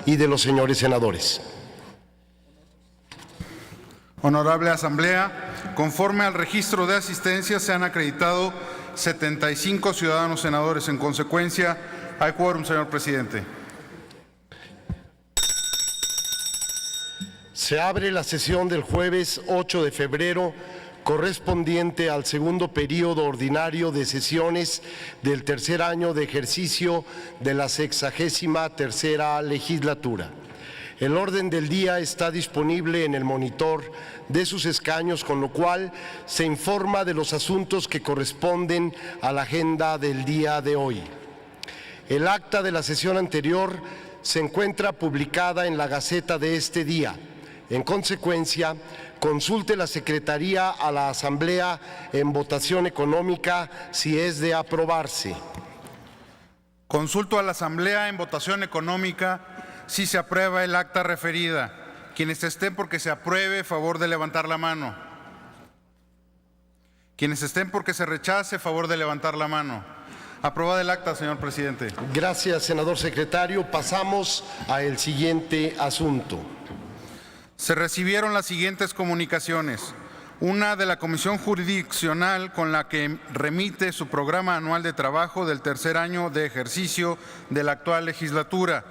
y de los señores senadores. Honorable Asamblea, conforme al registro de asistencia se han acreditado 75 ciudadanos senadores. En consecuencia, hay quórum, señor presidente. Se abre la sesión del jueves 8 de febrero correspondiente al segundo periodo ordinario de sesiones del tercer año de ejercicio de la 63ª legislatura. El orden del día está disponible en el monitor de sus escaños, con lo cual se informa de los asuntos que corresponden a la agenda del día de hoy. El acta de la sesión anterior se encuentra publicada en la Gaceta de este día. En consecuencia, consulte la Secretaría a la Asamblea en votación económica si es de aprobarse. Consulto a la Asamblea en votación económica si se aprueba el acta referida. Quienes estén porque se apruebe, favor de levantar la mano. Quienes estén porque se rechace, favor de levantar la mano. Aprobada el acta, señor presidente. Gracias, senador secretario. Pasamos al siguiente asunto. Se recibieron las siguientes comunicaciones. Una de la Comisión Jurisdiccional, con la que remite su programa anual de trabajo del tercer año de ejercicio de la actual legislatura.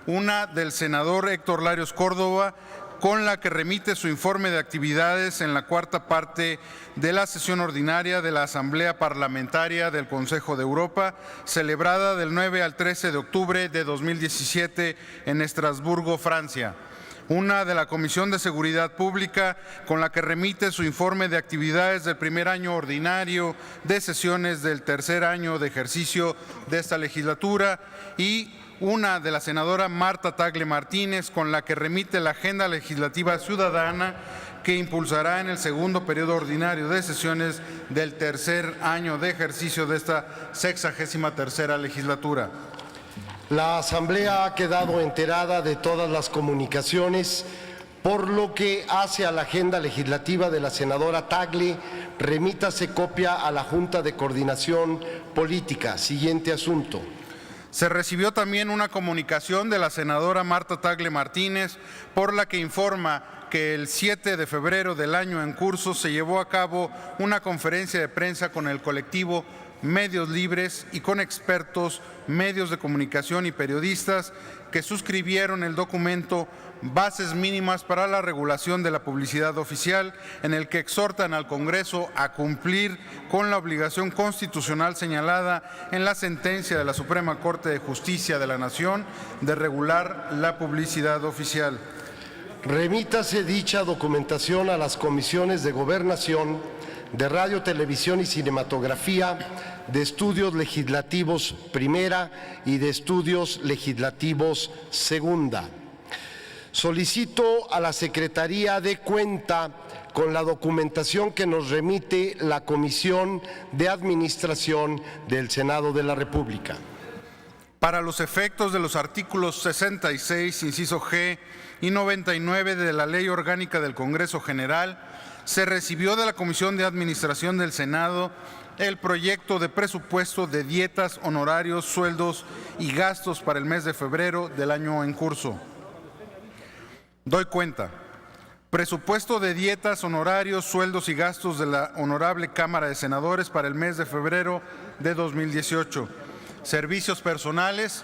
Una del senador Héctor Larios Córdoba, con la que remite su informe de actividades en la cuarta parte de la sesión ordinaria de la Asamblea Parlamentaria del Consejo de Europa, celebrada del 9 al 13 de octubre de 2017 en Estrasburgo, Francia. Una de la Comisión de Seguridad Pública, con la que remite su informe de actividades del primer año ordinario de sesiones del tercer año de ejercicio de esta legislatura, y una de la senadora Marta Tagle Martínez, con la que remite la agenda legislativa ciudadana que impulsará en el segundo periodo ordinario de sesiones del tercer año de ejercicio de esta 63ª legislatura. La Asamblea ha quedado enterada de todas las comunicaciones, por lo que hace a la agenda legislativa de la senadora Tagle, remítase copia a la Junta de Coordinación Política. Siguiente asunto. Se recibió también una comunicación de la senadora Marta Tagle Martínez, por la que informa que el 7 de febrero del año en curso se llevó a cabo una conferencia de prensa con el colectivo Medios Libres y con expertos, medios de comunicación y periodistas que suscribieron el documento Bases Mínimas para la Regulación de la Publicidad Oficial, en el que exhortan al Congreso a cumplir con la obligación constitucional señalada en la sentencia de la Suprema Corte de Justicia de la Nación de regular la publicidad oficial. Remítase dicha documentación a las comisiones de Gobernación, de Radio, Televisión y Cinematografía, de Estudios Legislativos Primera y de Estudios Legislativos Segunda. Solicito a la Secretaría de Cuenta, con la documentación que nos remite la Comisión de Administración del Senado de la República. Para los efectos de los artículos 66, inciso G, y 99 de la Ley Orgánica del Congreso General, se recibió de la Comisión de Administración del Senado el proyecto de presupuesto de dietas, honorarios, sueldos y gastos para el mes de febrero del año en curso. Doy cuenta. Presupuesto de dietas, honorarios, sueldos y gastos de la Honorable Cámara de Senadores para el mes de febrero de 2018. Servicios personales,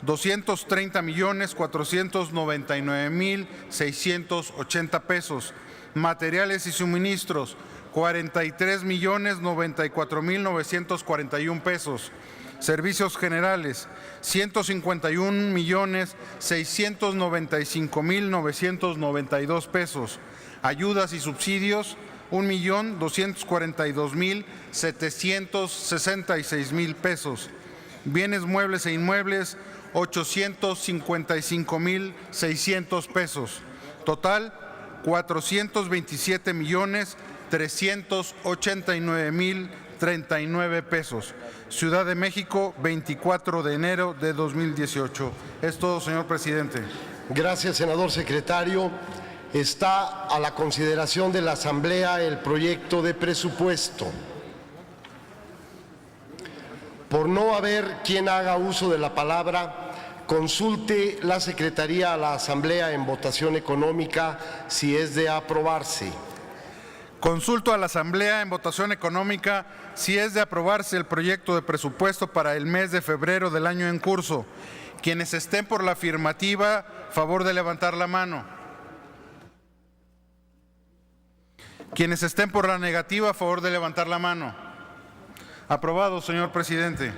230,499,680 pesos. Materiales y suministros, 43,094,941 pesos. Servicios generales, 151,695,992 pesos. Ayudas y subsidios, 1,242,766,000 pesos. Bienes muebles e inmuebles, 855,600 pesos. Total, 427,389,039 pesos. Ciudad de México, 24 de enero de 2018. Es todo, señor presidente. Gracias, senador secretario. Está a la consideración de la Asamblea el proyecto de presupuesto. Por no haber quien haga uso de la palabra, consulte la Secretaría a la Asamblea en votación económica si es de aprobarse. Consulto a la Asamblea en votación económica si es de aprobarse el proyecto de presupuesto para el mes de febrero del año en curso. Quienes estén por la afirmativa, favor de levantar la mano. Quienes estén por la negativa, favor de levantar la mano. Aprobado, señor presidente.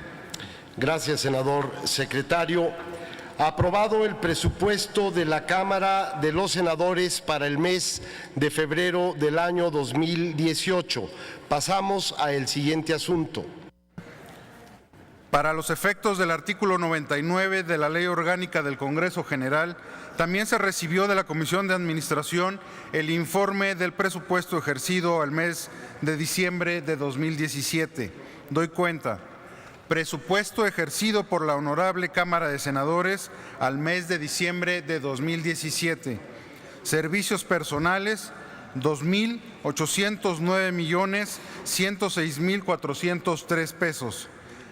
Gracias, senador secretario. Aprobado el presupuesto de la Cámara de los Senadores para el mes de febrero del año 2018. Pasamos al siguiente asunto. Para los efectos del artículo 99 de la Ley Orgánica del Congreso General, también se recibió de la Comisión de Administración el informe del presupuesto ejercido al mes de diciembre de 2017. Doy cuenta. Presupuesto ejercido por la Honorable Cámara de Senadores al mes de diciembre de 2017. Servicios personales, 2,809,106,403 pesos.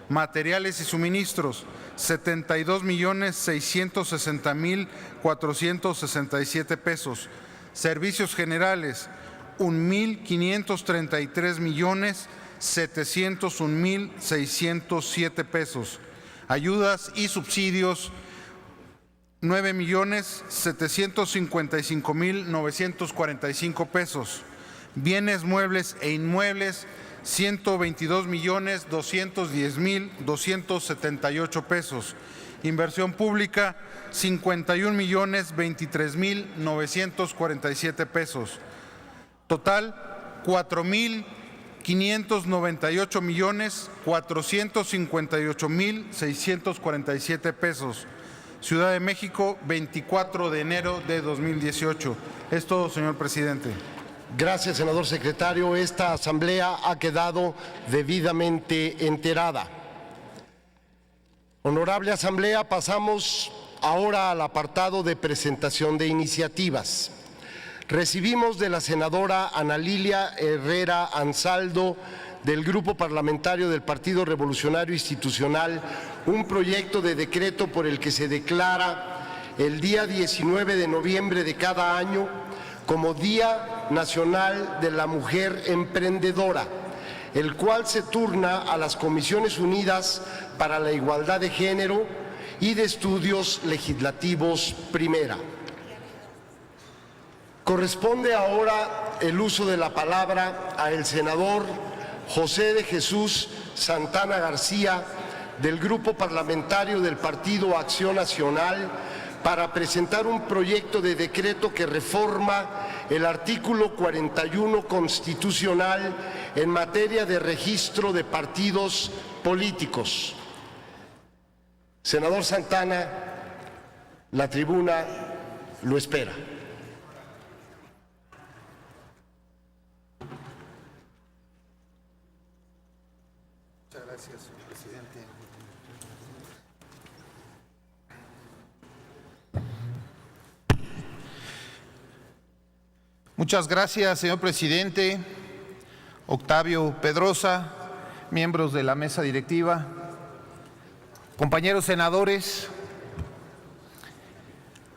Materiales y suministros, 72,660,467 pesos. Servicios generales, 1,533,701,607 pesos. Ayudas y subsidios, 9,755,945 pesos. Bienes muebles e inmuebles, 122,210,278 pesos. Inversión pública, 51,023,947 pesos. Total, 4,598,458,647 pesos. Ciudad de México, 24 de enero de 2018. Es todo, señor presidente. Gracias, senador secretario. Esta asamblea ha quedado debidamente enterada. Honorable asamblea, pasamos ahora al apartado de presentación de iniciativas. Recibimos de la senadora Ana Lilia Herrera Ansaldo, del Grupo Parlamentario del Partido Revolucionario Institucional, un proyecto de decreto por el que se declara el día 19 de noviembre de cada año como Día Nacional de la Mujer Emprendedora, el cual se turna a las Comisiones Unidas para la Igualdad de Género y de Estudios Legislativos Primera. Corresponde ahora el uso de la palabra al senador José de Jesús Santana García, del Grupo Parlamentario del Partido Acción Nacional, para presentar un proyecto de decreto que reforma el artículo 41 constitucional en materia de registro de partidos políticos. Senador Santana, la tribuna lo espera. Muchas gracias, señor presidente. Muchas gracias, señor presidente. Octavio Pedrosa, miembros de la mesa directiva, compañeros senadores.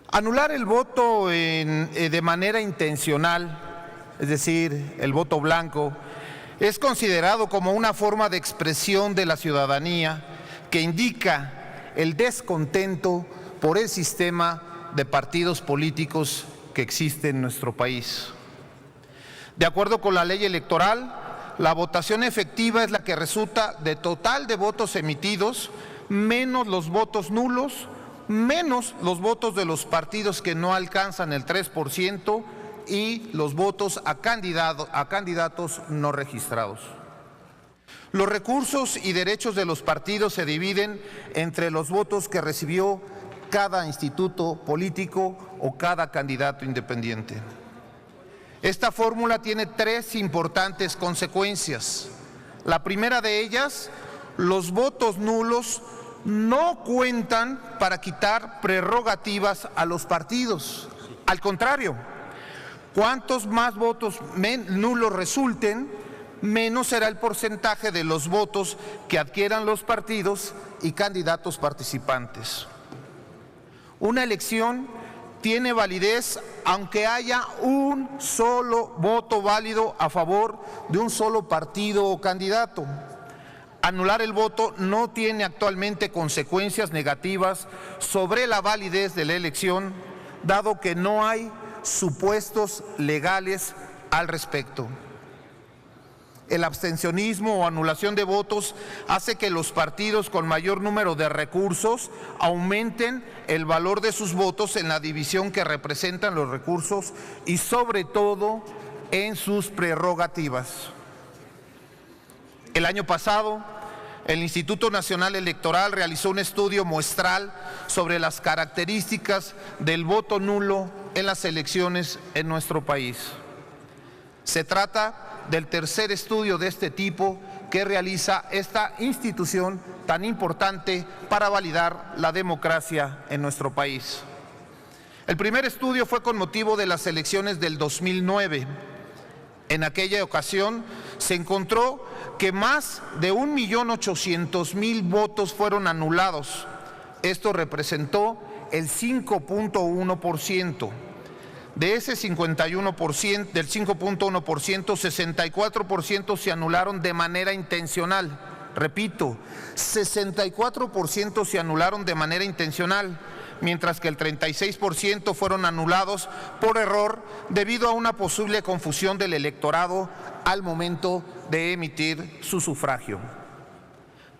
Anular el voto de manera intencional, es decir, el voto blanco, es considerado como una forma de expresión de la ciudadanía que indica el descontento por el sistema de partidos políticos que existe en nuestro país. De acuerdo con la ley electoral, la votación efectiva es la que resulta de total de votos emitidos, menos los votos nulos, menos los votos de los partidos que no alcanzan el 3% y los votos a candidatos no registrados. Los recursos y derechos de los partidos se dividen entre los votos que recibió cada instituto político o cada candidato independiente. Esta fórmula tiene tres importantes consecuencias. La primera de ellas, los votos nulos no cuentan para quitar prerrogativas a los partidos. Al contrario, cuantos más votos nulos resulten, menos será el porcentaje de los votos que adquieran los partidos y candidatos participantes. Una elección tiene validez aunque haya un solo voto válido a favor de un solo partido o candidato. Anular el voto no tiene actualmente consecuencias negativas sobre la validez de la elección, dado que no hay supuestos legales al respecto. El abstencionismo o anulación de votos hace que los partidos con mayor número de recursos aumenten el valor de sus votos en la división que representan los recursos y sobre todo en sus prerrogativas. El año pasado, el Instituto Nacional Electoral realizó un estudio muestral sobre las características del voto nulo en las elecciones en nuestro país. Se trata del tercer estudio de este tipo que realiza esta institución tan importante para validar la democracia en nuestro país. El primer estudio fue con motivo de las elecciones del 2009. En aquella ocasión se encontró que más de 1.800.000 votos fueron anulados. Esto representó el 5.1%. De ese 51%, del 5.1%, 64% se anularon de manera intencional. Repito, 64% se anularon de manera intencional, mientras que el 36% fueron anulados por error debido a una posible confusión del electorado al momento de emitir su sufragio.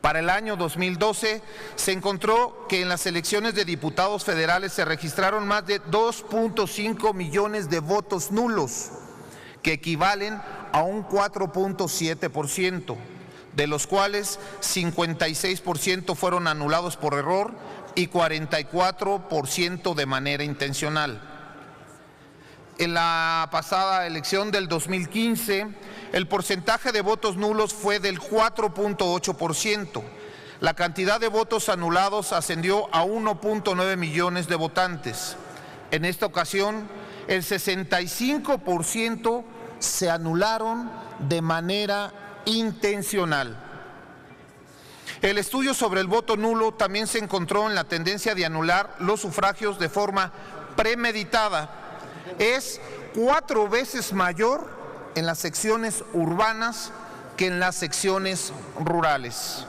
Para el año 2012 se encontró que en las elecciones de diputados federales se registraron más de 2.5 millones de votos nulos, que equivalen a un 4.7%, de los cuales 56% fueron anulados por error y 44% de manera intencional. En la pasada elección del 2015, el porcentaje de votos nulos fue del 4.8%. La cantidad de votos anulados ascendió a 1.9 millones de votantes. En esta ocasión, el 65% se anularon de manera intencional. El estudio sobre el voto nulo también se encontró en la tendencia de anular los sufragios de forma premeditada. Es 4 veces mayor en las secciones urbanas que en las secciones rurales.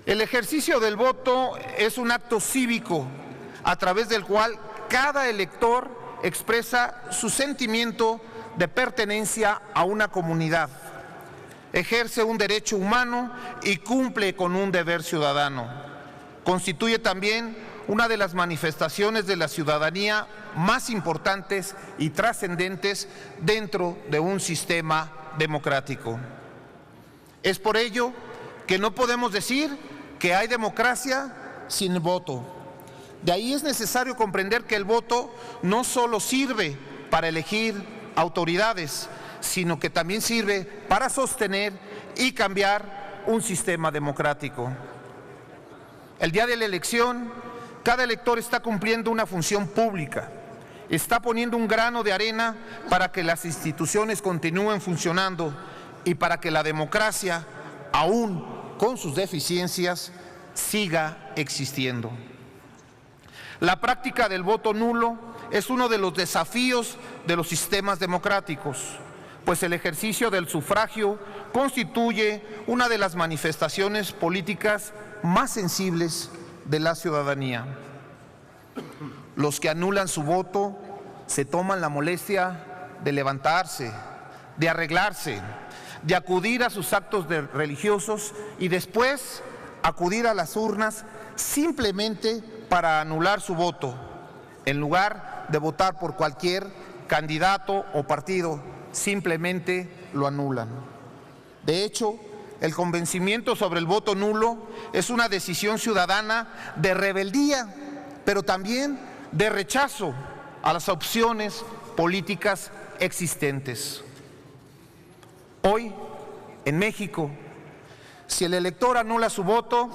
El ejercicio del voto es un acto cívico a través del cual cada elector expresa su sentimiento de pertenencia a una comunidad, ejerce un derecho humano y cumple con un deber ciudadano. Constituye también una de las manifestaciones de la ciudadanía más importantes y trascendentes dentro de un sistema democrático. Es por ello que no podemos decir que hay democracia sin voto. De ahí es necesario comprender que el voto no solo sirve para elegir autoridades, sino que también sirve para sostener y cambiar un sistema democrático. El día de la elección, cada elector está cumpliendo una función pública, está poniendo un grano de arena para que las instituciones continúen funcionando y para que la democracia, aún con sus deficiencias, siga existiendo. La práctica del voto nulo es uno de los desafíos de los sistemas democráticos, pues el ejercicio del sufragio constituye una de las manifestaciones políticas más sensibles de la ciudadanía. Los que anulan su voto se toman la molestia de levantarse, de arreglarse, de acudir a sus actos religiosos y después acudir a las urnas simplemente para anular su voto, en lugar de votar por cualquier candidato o partido, simplemente lo anulan. De hecho, el convencimiento sobre el voto nulo es una decisión ciudadana de rebeldía, pero también de rechazo a las opciones políticas existentes. Hoy, en México, si el elector anula su voto,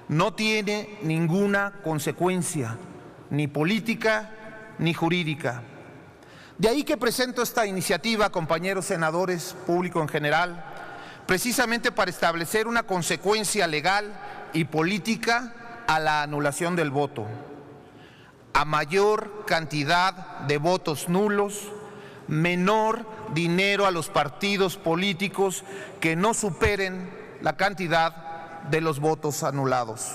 no tiene ninguna consecuencia, ni política ni jurídica. De ahí que presento esta iniciativa, compañeros senadores, público en general, precisamente para establecer una consecuencia legal y política a la anulación del voto. A mayor cantidad de votos nulos, menor dinero a los partidos políticos que no superen la cantidad de los votos anulados.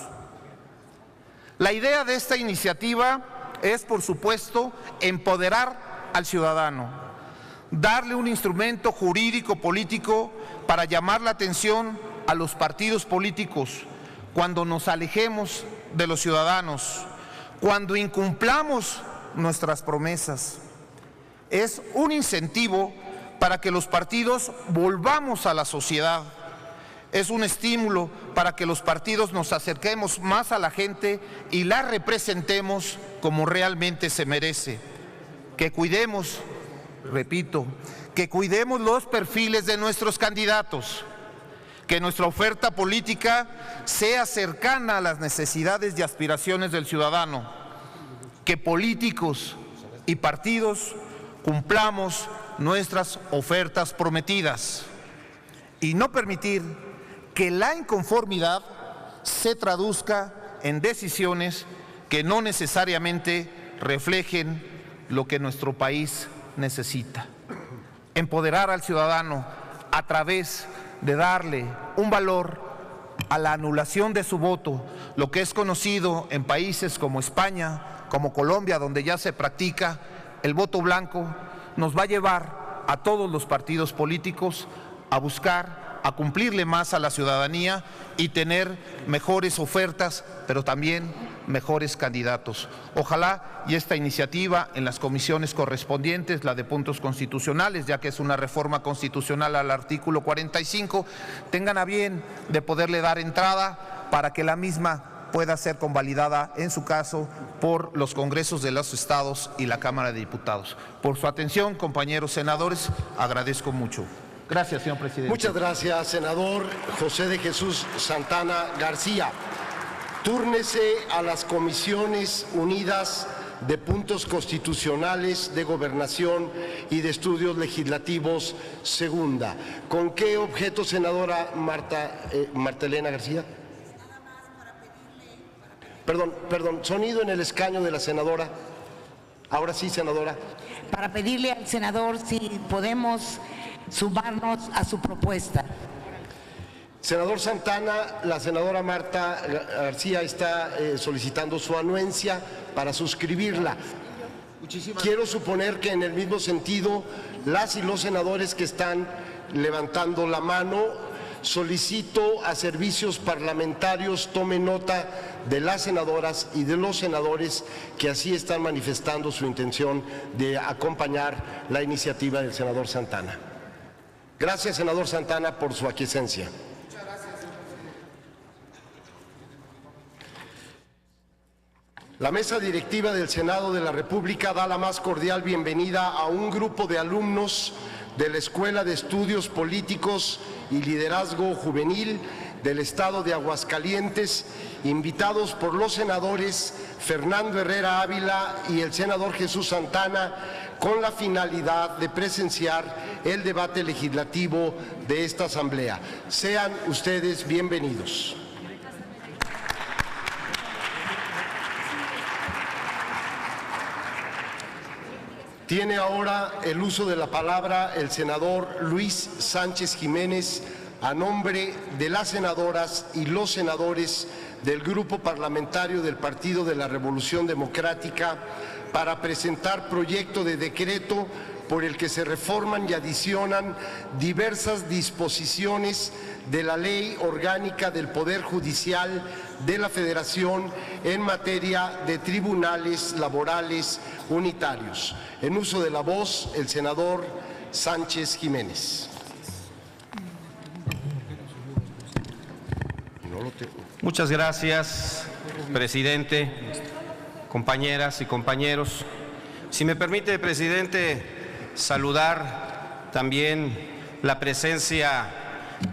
La idea de esta iniciativa es, por supuesto, empoderar al ciudadano, darle un instrumento jurídico político para llamar la atención a los partidos políticos cuando nos alejemos de los ciudadanos, cuando incumplamos nuestras promesas. Es un incentivo para que los partidos volvamos a la sociedad. Es un estímulo para que los partidos nos acerquemos más a la gente y la representemos como realmente se merece. Que cuidemos, repito, que cuidemos los perfiles de nuestros candidatos, que nuestra oferta política sea cercana a las necesidades y aspiraciones del ciudadano, que políticos y partidos cumplamos nuestras ofertas prometidas y no permitir que la inconformidad se traduzca en decisiones que no necesariamente reflejen lo que nuestro país necesita. Empoderar al ciudadano a través de darle un valor a la anulación de su voto, lo que es conocido en países como España, como Colombia, donde ya se practica el voto blanco, nos va a llevar a todos los partidos políticos a buscar, a cumplirle más a la ciudadanía y tener mejores ofertas, pero también mejores candidatos. Ojalá y esta iniciativa en las comisiones correspondientes, la de puntos constitucionales, ya que es una reforma constitucional al artículo 45, tengan a bien de poderle dar entrada para que la misma pueda ser convalidada, en su caso, por los congresos de los estados y la Cámara de Diputados. Por su atención, compañeros senadores, agradezco mucho. Gracias, señor presidente. Muchas gracias, senador José de Jesús Santana García. Túrnese a las comisiones unidas de puntos constitucionales, de gobernación y de estudios legislativos segunda. ¿Con qué objeto, senadora Marta Elena García? Perdón, sonido en el escaño de la senadora. Ahora sí, senadora. Para pedirle al senador si podemos sumarnos a su propuesta. Senador Santana, la senadora Marta García está solicitando su anuencia para suscribirla. Quiero suponer que en el mismo sentido, las y los senadores que están levantando la mano, solicito a servicios parlamentarios tomen nota de las senadoras y de los senadores que así están manifestando su intención de acompañar la iniciativa del senador Santana. Gracias, senador Santana, por su aquiescencia. La mesa directiva del Senado de la República da la más cordial bienvenida a un grupo de alumnos de la Escuela de Estudios Políticos y Liderazgo Juvenil del Estado de Aguascalientes, invitados por los senadores Fernando Herrera Ávila y el senador Jesús Santana, con la finalidad de presenciar el debate legislativo de esta asamblea. Sean ustedes bienvenidos. Tiene ahora el uso de la palabra el senador Luis Sánchez Jiménez, a nombre de las senadoras y los senadores del Grupo Parlamentario del Partido de la Revolución Democrática, para presentar proyecto de decreto por el que se reforman y adicionan diversas disposiciones de la Ley Orgánica del Poder Judicial de la Federación en materia de tribunales laborales unitarios. En uso de la voz, el senador Sánchez Jiménez. Muchas gracias, presidente, compañeras y compañeros. Si me permite, presidente, saludar también la presencia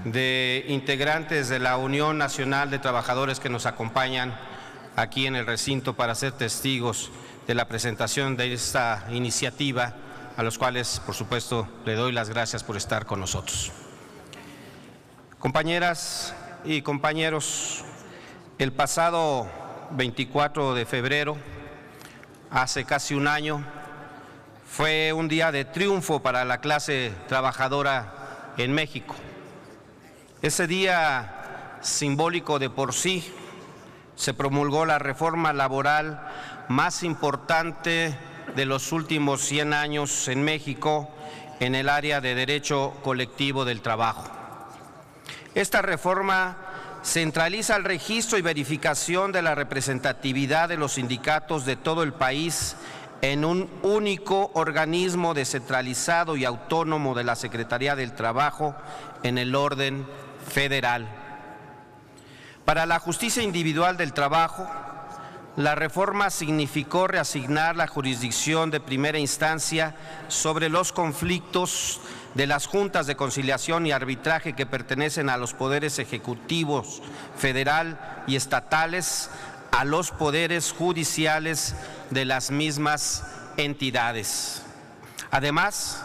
de integrantes de la Unión Nacional de Trabajadores que nos acompañan aquí en el recinto para ser testigos de la presentación de esta iniciativa, a los cuales, por supuesto, le doy las gracias por estar con nosotros. Compañeras y compañeros, el pasado 24 de febrero, hace casi un año, fue un día de triunfo para la clase trabajadora en México. Ese día simbólico de por sí, se promulgó la reforma laboral más importante de los últimos 100 años en México en el área de derecho colectivo del trabajo. Esta reforma centraliza el registro y verificación de la representatividad de los sindicatos de todo el país en un único organismo descentralizado y autónomo de la Secretaría del Trabajo en el orden federal. Para la justicia individual del trabajo, la reforma significó reasignar la jurisdicción de primera instancia sobre los conflictos de las juntas de conciliación y arbitraje que pertenecen a los poderes ejecutivos federal y estatales a los poderes judiciales de las mismas entidades. Además,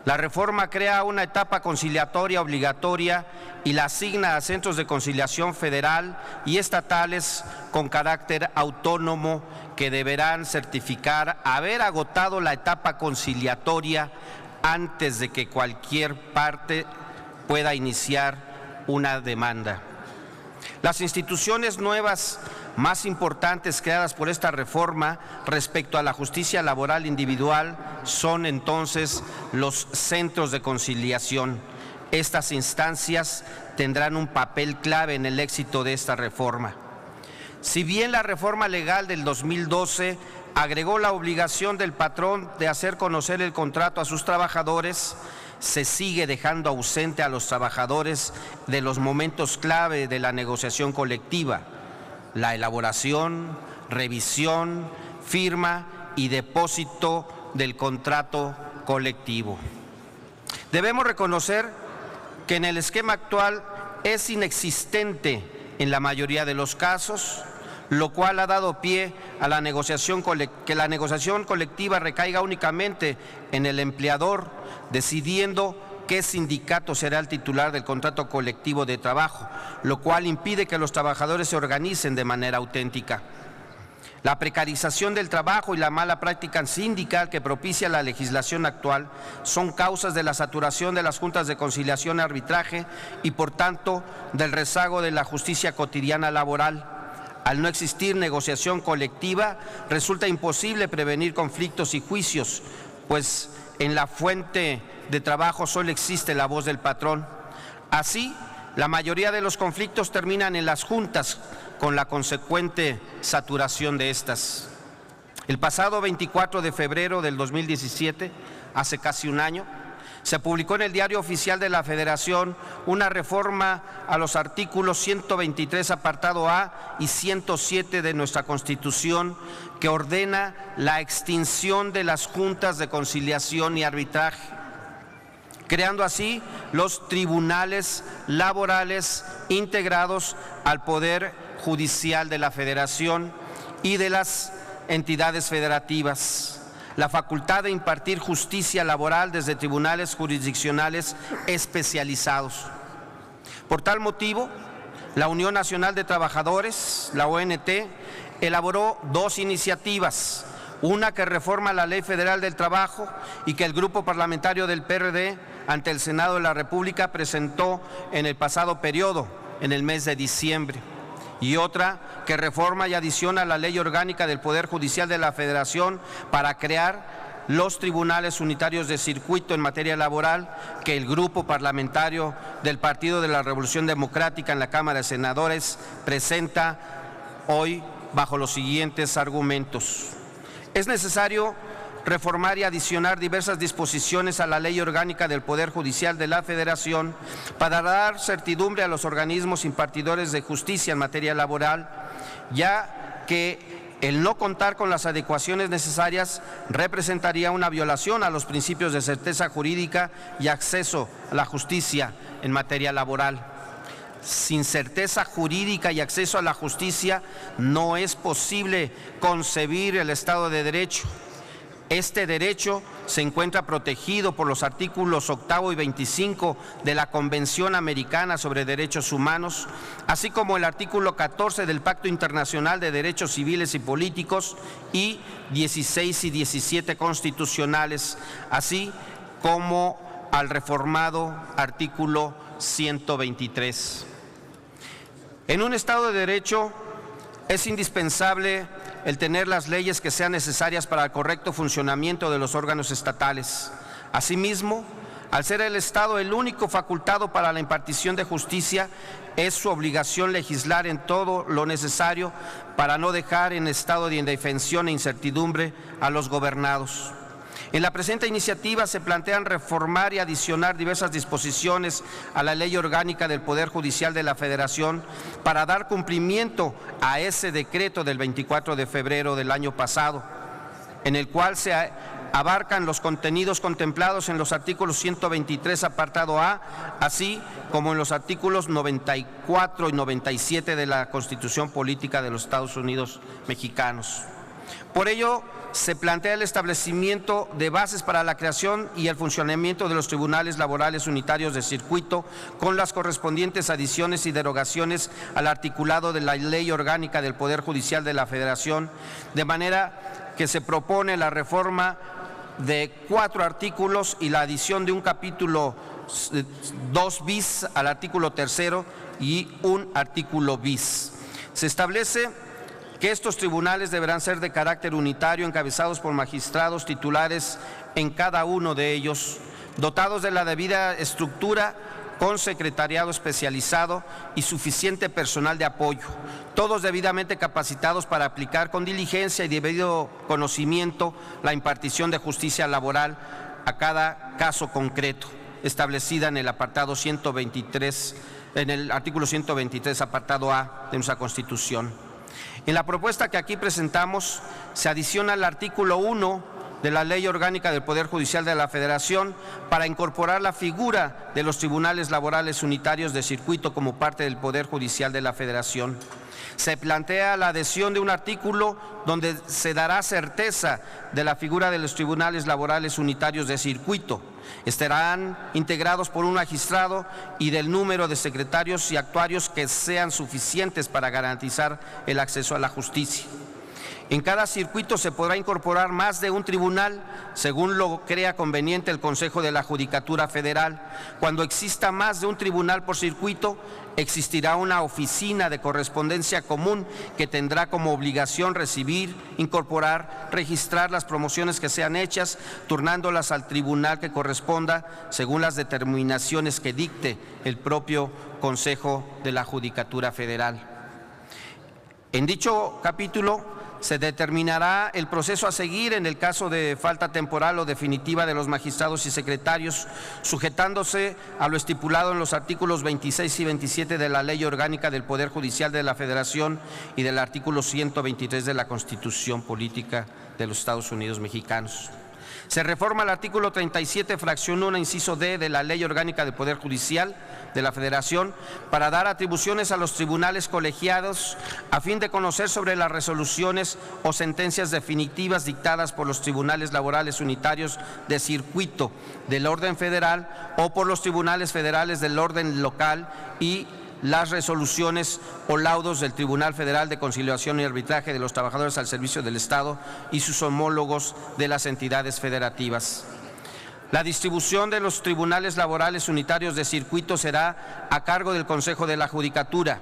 la reforma crea una etapa conciliatoria obligatoria y la asigna a centros de conciliación federal y estatales con carácter autónomo que deberán certificar haber agotado la etapa conciliatoria antes de que cualquier parte pueda iniciar una demanda. Las instituciones nuevas más importantes creadas por esta reforma respecto a la justicia laboral individual son entonces los centros de conciliación. Estas instancias tendrán un papel clave en el éxito de esta reforma. Si bien la reforma legal del 2012 agregó la obligación del patrón de hacer conocer el contrato a sus trabajadores, se sigue dejando ausente a los trabajadores de los momentos clave de la negociación colectiva: la elaboración, revisión, firma y depósito del contrato colectivo. Debemos reconocer que en el esquema actual es inexistente en la mayoría de los casos, lo cual ha dado pie a la negociación colectiva recaiga únicamente en el empleador, decidiendo qué sindicato será el titular del contrato colectivo de trabajo, lo cual impide que los trabajadores se organicen de manera auténtica. La precarización del trabajo y la mala práctica sindical que propicia la legislación actual son causas de la saturación de las juntas de conciliación y arbitraje y, por tanto, del rezago de la justicia cotidiana laboral. Al no existir negociación colectiva, resulta imposible prevenir conflictos y juicios, pues en la fuente de trabajo solo existe la voz del patrón. Así, la mayoría de los conflictos terminan en las juntas, con la consecuente saturación de estas. El pasado 24 de febrero del 2017, hace casi un año, se publicó en el Diario Oficial de la Federación una reforma a los artículos 123 apartado A y 107 de nuestra Constitución que ordena la extinción de las juntas de conciliación y arbitraje, creando así los tribunales laborales integrados al Poder Judicial de la Federación y de las entidades federativas, la facultad de impartir justicia laboral desde tribunales jurisdiccionales especializados. Por tal motivo, la Unión Nacional de Trabajadores, la ONT, elaboró dos iniciativas, una que reforma la Ley Federal del Trabajo y que el Grupo Parlamentario del PRD ante el Senado de la República presentó en el pasado periodo, en el mes de diciembre, y otra que reforma y adiciona la Ley Orgánica del Poder Judicial de la Federación para crear los tribunales unitarios de circuito en materia laboral que el Grupo Parlamentario del Partido de la Revolución Democrática en la Cámara de Senadores presenta hoy bajo los siguientes argumentos. Es necesario reformar y adicionar diversas disposiciones a la Ley Orgánica del Poder Judicial de la Federación para dar certidumbre a los organismos impartidores de justicia en materia laboral, ya que el no contar con las adecuaciones necesarias representaría una violación a los principios de certeza jurídica y acceso a la justicia en materia laboral. Sin certeza jurídica y acceso a la justicia no es posible concebir el Estado de Derecho. Este derecho se encuentra protegido por los artículos 8 y 25 de la Convención Americana sobre Derechos Humanos, así como el artículo 14 del Pacto Internacional de Derechos Civiles y Políticos y 16 y 17 constitucionales, así como al reformado artículo 123. En un Estado de Derecho es indispensable el tener las leyes que sean necesarias para el correcto funcionamiento de los órganos estatales. Asimismo, al ser el Estado el único facultado para la impartición de justicia, es su obligación legislar en todo lo necesario para no dejar en estado de indefensión e incertidumbre a los gobernados. En la presente iniciativa se plantean reformar y adicionar diversas disposiciones a la Ley Orgánica del Poder Judicial de la Federación para dar cumplimiento a ese decreto del 24 de febrero del año pasado, en el cual se abarcan los contenidos contemplados en los artículos 123 apartado A, así como en los artículos 94 y 97 de la Constitución Política de los Estados Unidos Mexicanos. Por ello, se plantea el establecimiento de bases para la creación y el funcionamiento de los tribunales laborales unitarios de circuito con las correspondientes adiciones y derogaciones al articulado de la Ley Orgánica del Poder Judicial de la Federación, de manera que se propone la reforma de 4 artículos y la adición de un capítulo 2 bis al artículo 3 y un artículo bis. Se establece que estos tribunales deberán ser de carácter unitario, encabezados por magistrados titulares en cada uno de ellos, dotados de la debida estructura, con secretariado especializado y suficiente personal de apoyo, todos debidamente capacitados para aplicar con diligencia y debido conocimiento la impartición de justicia laboral a cada caso concreto, establecida en el apartado 123, en el artículo 123, apartado A de nuestra Constitución. En la propuesta que aquí presentamos se adiciona el artículo 1 de la Ley Orgánica del Poder Judicial de la Federación para incorporar la figura de los tribunales laborales unitarios de circuito como parte del Poder Judicial de la Federación. Se plantea la adhesión de un artículo donde se dará certeza de la figura de los tribunales laborales unitarios de circuito. Estarán integrados por un magistrado y del número de secretarios y actuarios que sean suficientes para garantizar el acceso a la justicia. En cada circuito se podrá incorporar más de un tribunal, según lo crea conveniente el Consejo de la Judicatura Federal. Cuando exista más de un tribunal por circuito, existirá una oficina de correspondencia común que tendrá como obligación recibir, incorporar, registrar las promociones que sean hechas, turnándolas al tribunal que corresponda, según las determinaciones que dicte el propio Consejo de la Judicatura Federal. En dicho capítulo se determinará el proceso a seguir en el caso de falta temporal o definitiva de los magistrados y secretarios, sujetándose a lo estipulado en los artículos 26 y 27 de la Ley Orgánica del Poder Judicial de la Federación y del artículo 123 de la Constitución Política de los Estados Unidos Mexicanos. Se reforma el artículo 37, fracción 1, inciso D de la Ley Orgánica del Poder Judicial de la Federación para dar atribuciones a los tribunales colegiados a fin de conocer sobre las resoluciones o sentencias definitivas dictadas por los tribunales laborales unitarios de circuito del orden federal o por los tribunales federales del orden local y las resoluciones o laudos del Tribunal Federal de Conciliación y Arbitraje de los Trabajadores al Servicio del Estado y sus homólogos de las entidades federativas. La distribución de los tribunales laborales unitarios de circuito será a cargo del Consejo de la Judicatura,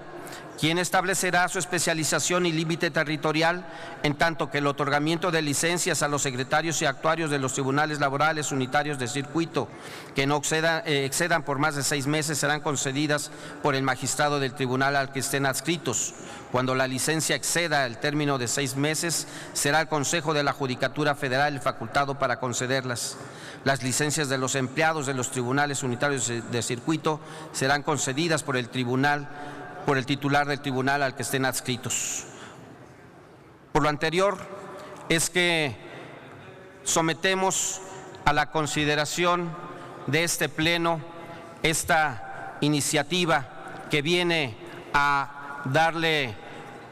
quien establecerá su especialización y límite territorial, en tanto que el otorgamiento de licencias a los secretarios y actuarios de los tribunales laborales unitarios de circuito que no excedan por más de 6 meses serán concedidas por el magistrado del tribunal al que estén adscritos. Cuando la licencia exceda el término de 6 meses, será el Consejo de la Judicatura Federal el facultado para concederlas. Las licencias de los empleados de los tribunales unitarios de circuito serán concedidas por el titular del tribunal al que estén adscritos. Por lo anterior, es que sometemos a la consideración de este Pleno esta iniciativa que viene a darle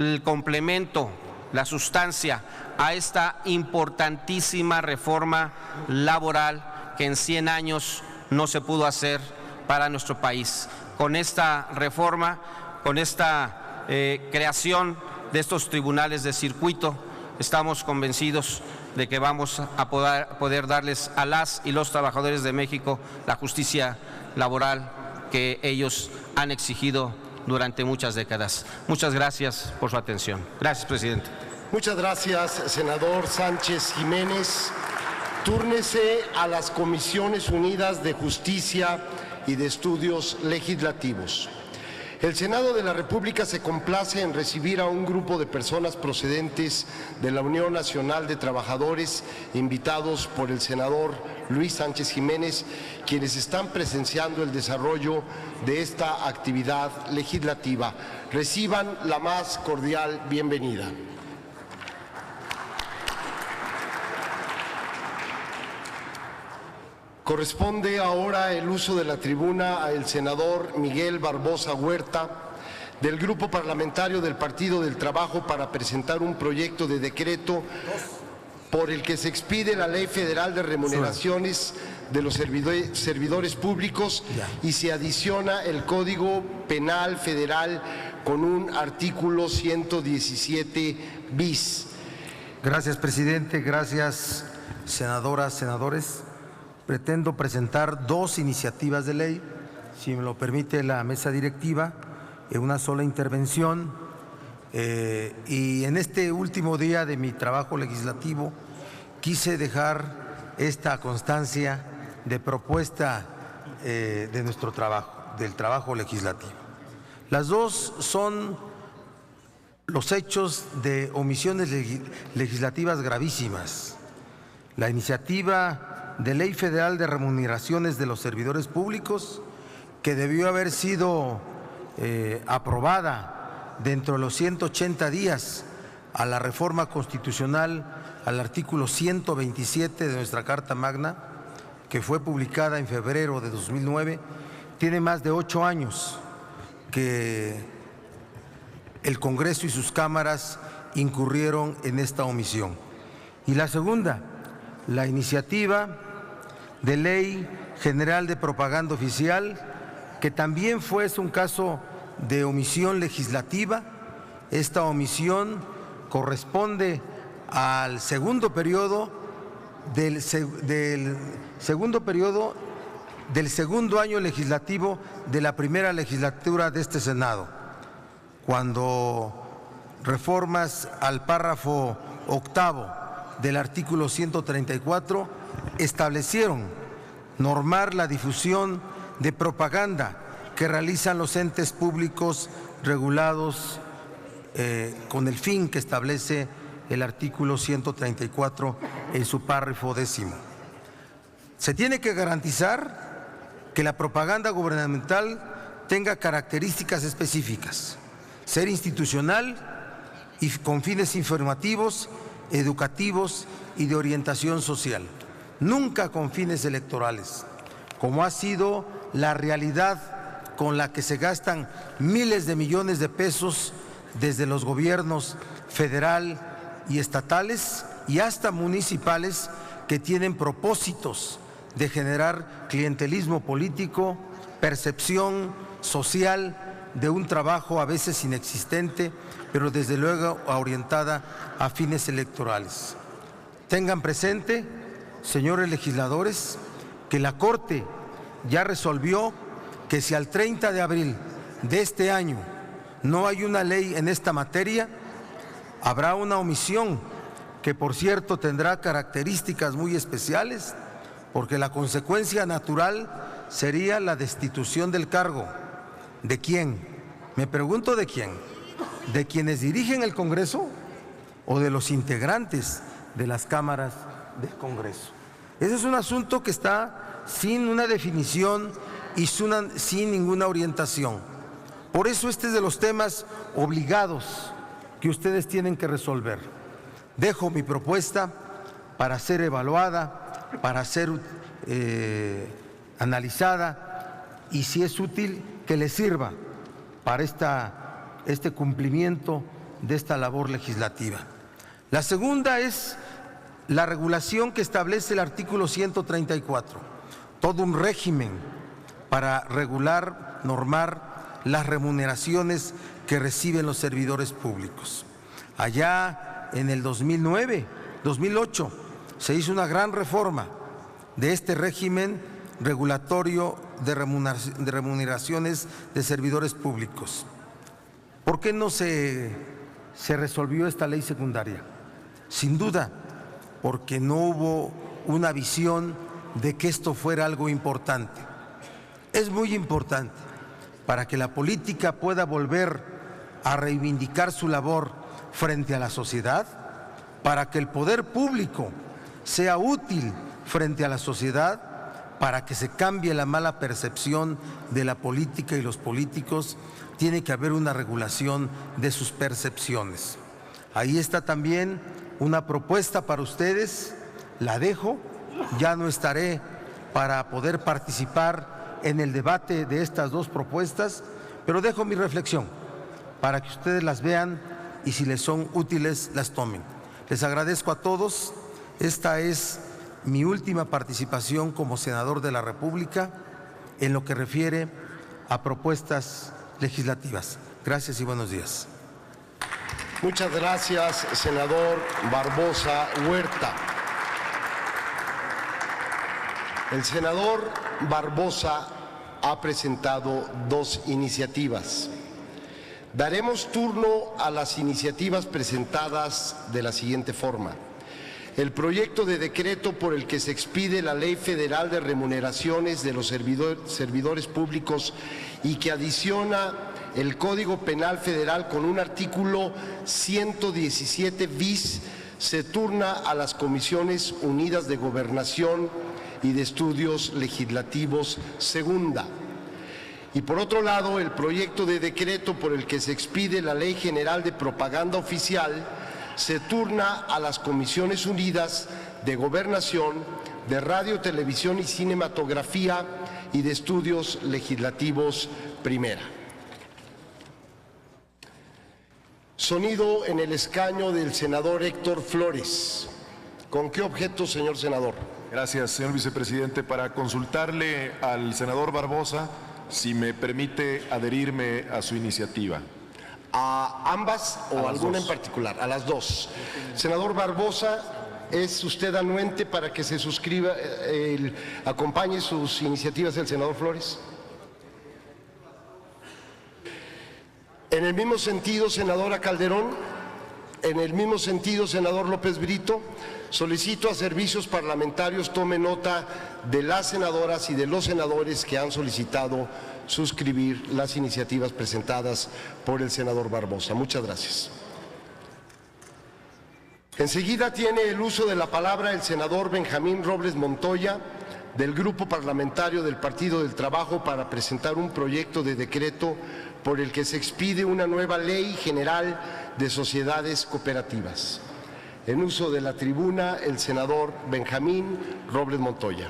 el complemento, la sustancia a esta importantísima reforma laboral que en 100 años no se pudo hacer para nuestro país. Con esta reforma, con esta creación de estos tribunales de circuito, estamos convencidos de que vamos a poder darles a las y los trabajadores de México la justicia laboral que ellos han exigido durante muchas décadas. Muchas gracias por su atención. Gracias, presidente. Muchas gracias, senador Sánchez Jiménez. Túrnese a las Comisiones Unidas de Justicia y de Estudios Legislativos. El Senado de la República se complace en recibir a un grupo de personas procedentes de la Unión Nacional de Trabajadores, invitados por el senador Luis Sánchez Jiménez, quienes están presenciando el desarrollo de esta actividad legislativa. Reciban la más cordial bienvenida. Corresponde ahora el uso de la tribuna al senador Miguel Barbosa Huerta, del Grupo Parlamentario del Partido del Trabajo, para presentar un proyecto de decreto por el que se expide la Ley Federal de Remuneraciones de los servidores públicos y se adiciona el Código Penal Federal con un artículo 117 bis. Gracias, presidente. Gracias, senadoras, senadores. Pretendo presentar dos iniciativas de ley, si me lo permite la mesa directiva, en una sola intervención. Y en este último día de mi trabajo legislativo quise dejar esta constancia de propuesta de nuestro trabajo, del trabajo legislativo. Las dos son los hechos de omisiones legislativas gravísimas. La iniciativa de Ley Federal de Remuneraciones de los Servidores Públicos, que debió haber sido aprobada dentro de los 180 días a la reforma constitucional al artículo 127 de nuestra Carta Magna, que fue publicada en febrero de 2009, tiene más de 8 años que el Congreso y sus cámaras incurrieron en esta omisión. Y la segunda, la iniciativa de Ley General de Propaganda Oficial, que también fue un caso de omisión legislativa. Esta omisión corresponde al segundo periodo del segundo año legislativo de la primera legislatura de este Senado, cuando reformas al párrafo octavo del artículo 134 establecieron normar la difusión de propaganda que realizan los entes públicos regulados con el fin que establece el artículo 134 en su párrafo décimo. Se tiene que garantizar que la propaganda gubernamental tenga características específicas, ser institucional y con fines informativos, educativos y de orientación social, nunca con fines electorales, como ha sido la realidad con la que se gastan miles de millones de pesos desde los gobiernos federal y estatales y hasta municipales, que tienen propósitos de generar clientelismo político, percepción social de un trabajo a veces inexistente, pero desde luego orientada a fines electorales. Tengan presente, señores legisladores, que la Corte ya resolvió que si al 30 de abril de este año no hay una ley en esta materia, habrá una omisión que, por cierto, tendrá características muy especiales, porque la consecuencia natural sería la destitución del cargo. ¿De quién? Me pregunto, ¿de quién? ¿De quienes dirigen el Congreso o de los integrantes de las cámaras del Congreso? Ese es un asunto que está sin una definición y sin ninguna orientación. Por eso este es de los temas obligados que ustedes tienen que resolver. Dejo mi propuesta para ser evaluada, para ser analizada y, si es útil, que les sirva para este cumplimiento de esta labor legislativa. La segunda es la regulación que establece el artículo 134, todo un régimen para regular, normar las remuneraciones que reciben los servidores públicos. Allá en el 2008, se hizo una gran reforma de este régimen regulatorio de remuneraciones de servidores públicos. ¿Por qué no se resolvió esta ley secundaria? Sin duda, porque no hubo una visión de que esto fuera algo importante. Es muy importante para que la política pueda volver a reivindicar su labor frente a la sociedad, para que el poder público sea útil frente a la sociedad, para que se cambie la mala percepción de la política y los políticos, tiene que haber una regulación de sus percepciones. Ahí está también una propuesta para ustedes, la dejo, ya no estaré para poder participar en el debate de estas dos propuestas, pero dejo mi reflexión para que ustedes las vean y si les son útiles las tomen. Les agradezco a todos. Esta es mi última participación como senador de la República en lo que refiere a propuestas legislativas. Gracias y buenos días. Muchas gracias, senador Barbosa Huerta. El senador Barbosa ha presentado dos iniciativas. Daremos turno a las iniciativas presentadas de la siguiente forma. El proyecto de decreto por el que se expide la Ley Federal de Remuneraciones de los Servidores Públicos y que adiciona el Código Penal Federal con un artículo 117 bis se turna a las Comisiones Unidas de Gobernación y de Estudios Legislativos segunda. Y por otro lado, el proyecto de decreto por el que se expide la Ley General de Propaganda Oficial se turna a las Comisiones Unidas de Gobernación, de Radio, Televisión y Cinematografía y de Estudios Legislativos primera. Sonido en el escaño del senador Héctor Flores. ¿Con qué objeto, señor senador? Gracias, señor vicepresidente. Para consultarle al senador Barbosa si me permite adherirme a su iniciativa. ¿A ambas o alguna en particular? A las dos. Senador Barbosa, ¿es usted anuente para que se suscriba, acompañe sus iniciativas del senador Flores? En el mismo sentido, senadora Calderón, en el mismo sentido, senador López Brito, solicito a Servicios Parlamentarios tome nota de las senadoras y de los senadores que han solicitado suscribir las iniciativas presentadas por el senador Barbosa. Muchas gracias. Enseguida tiene el uso de la palabra el senador Benjamín Robles Montoya, del Grupo Parlamentario del Partido del Trabajo, para presentar un proyecto de decreto por el que se expide una nueva Ley General de Sociedades Cooperativas. En uso de la tribuna, el senador Benjamín Robles Montoya.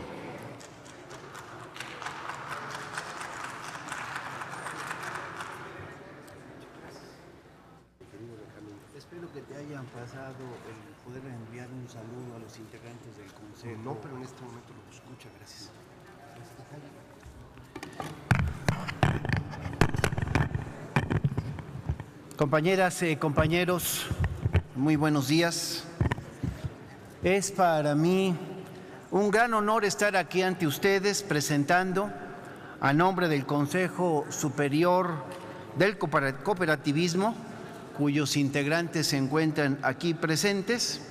Espero que te hayan pasado el poder enviar un saludo a los integrantes del Consejo. No, pero en este momento lo escucha, gracias. Compañeras y compañeros, muy buenos días. Es para mí un gran honor estar aquí ante ustedes presentando a nombre del Consejo Superior del Cooperativismo, cuyos integrantes se encuentran aquí presentes,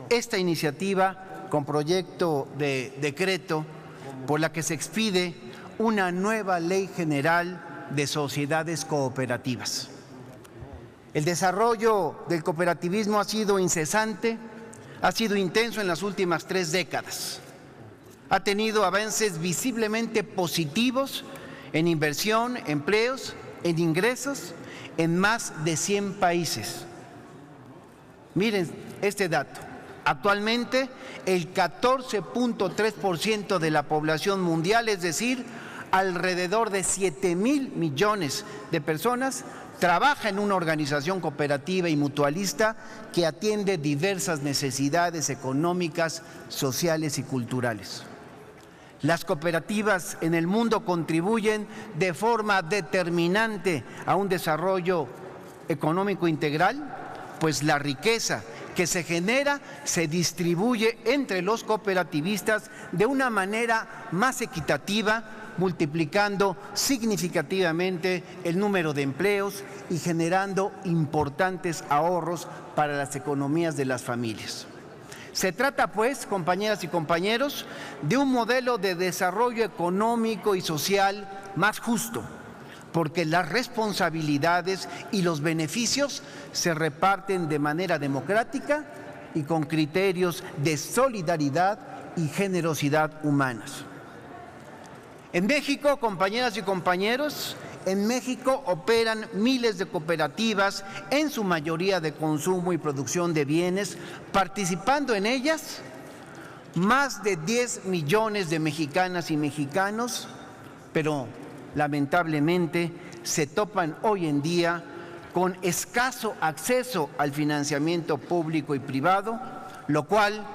esta iniciativa con proyecto de decreto por la que se expide una nueva Ley General de Sociedades Cooperativas. El desarrollo del cooperativismo ha sido incesante, ha sido intenso en las últimas 3 décadas. Ha tenido avances visiblemente positivos en inversión, empleos, en ingresos, en más de 100 países. Miren este dato. Actualmente, el 14.3% de la población mundial, es decir, alrededor de 7,000 millones de personas trabaja en una organización cooperativa y mutualista que atiende diversas necesidades económicas, sociales y culturales. Las cooperativas en el mundo contribuyen de forma determinante a un desarrollo económico integral, pues la riqueza que se genera se distribuye entre los cooperativistas de una manera más equitativa, multiplicando significativamente el número de empleos y generando importantes ahorros para las economías de las familias. Se trata, pues, compañeras y compañeros, de un modelo de desarrollo económico y social más justo, porque las responsabilidades y los beneficios se reparten de manera democrática y con criterios de solidaridad y generosidad humanas. En México, compañeras y compañeros, en México operan miles de cooperativas, en su mayoría de consumo y producción de bienes, participando en ellas más de 10 millones de mexicanas y mexicanos, pero lamentablemente se topan hoy en día con escaso acceso al financiamiento público y privado, lo cual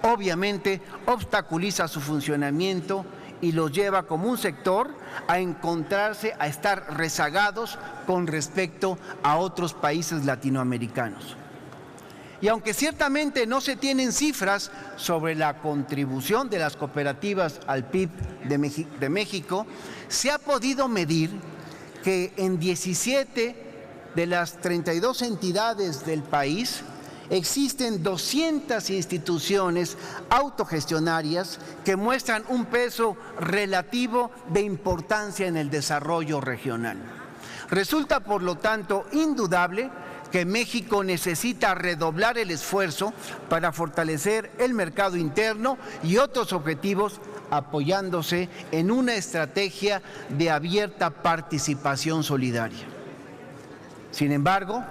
obviamente obstaculiza su funcionamiento y los lleva como un sector a encontrarse, a estar rezagados con respecto a otros países latinoamericanos. Y aunque ciertamente no se tienen cifras sobre la contribución de las cooperativas al PIB de México, se ha podido medir que en 17 de las 32 entidades del país existen 200 instituciones autogestionarias que muestran un peso relativo de importancia en el desarrollo regional. Resulta, por lo tanto, indudable que México necesita redoblar el esfuerzo para fortalecer el mercado interno y otros objetivos, apoyándose en una estrategia de abierta participación solidaria. Sin embargo,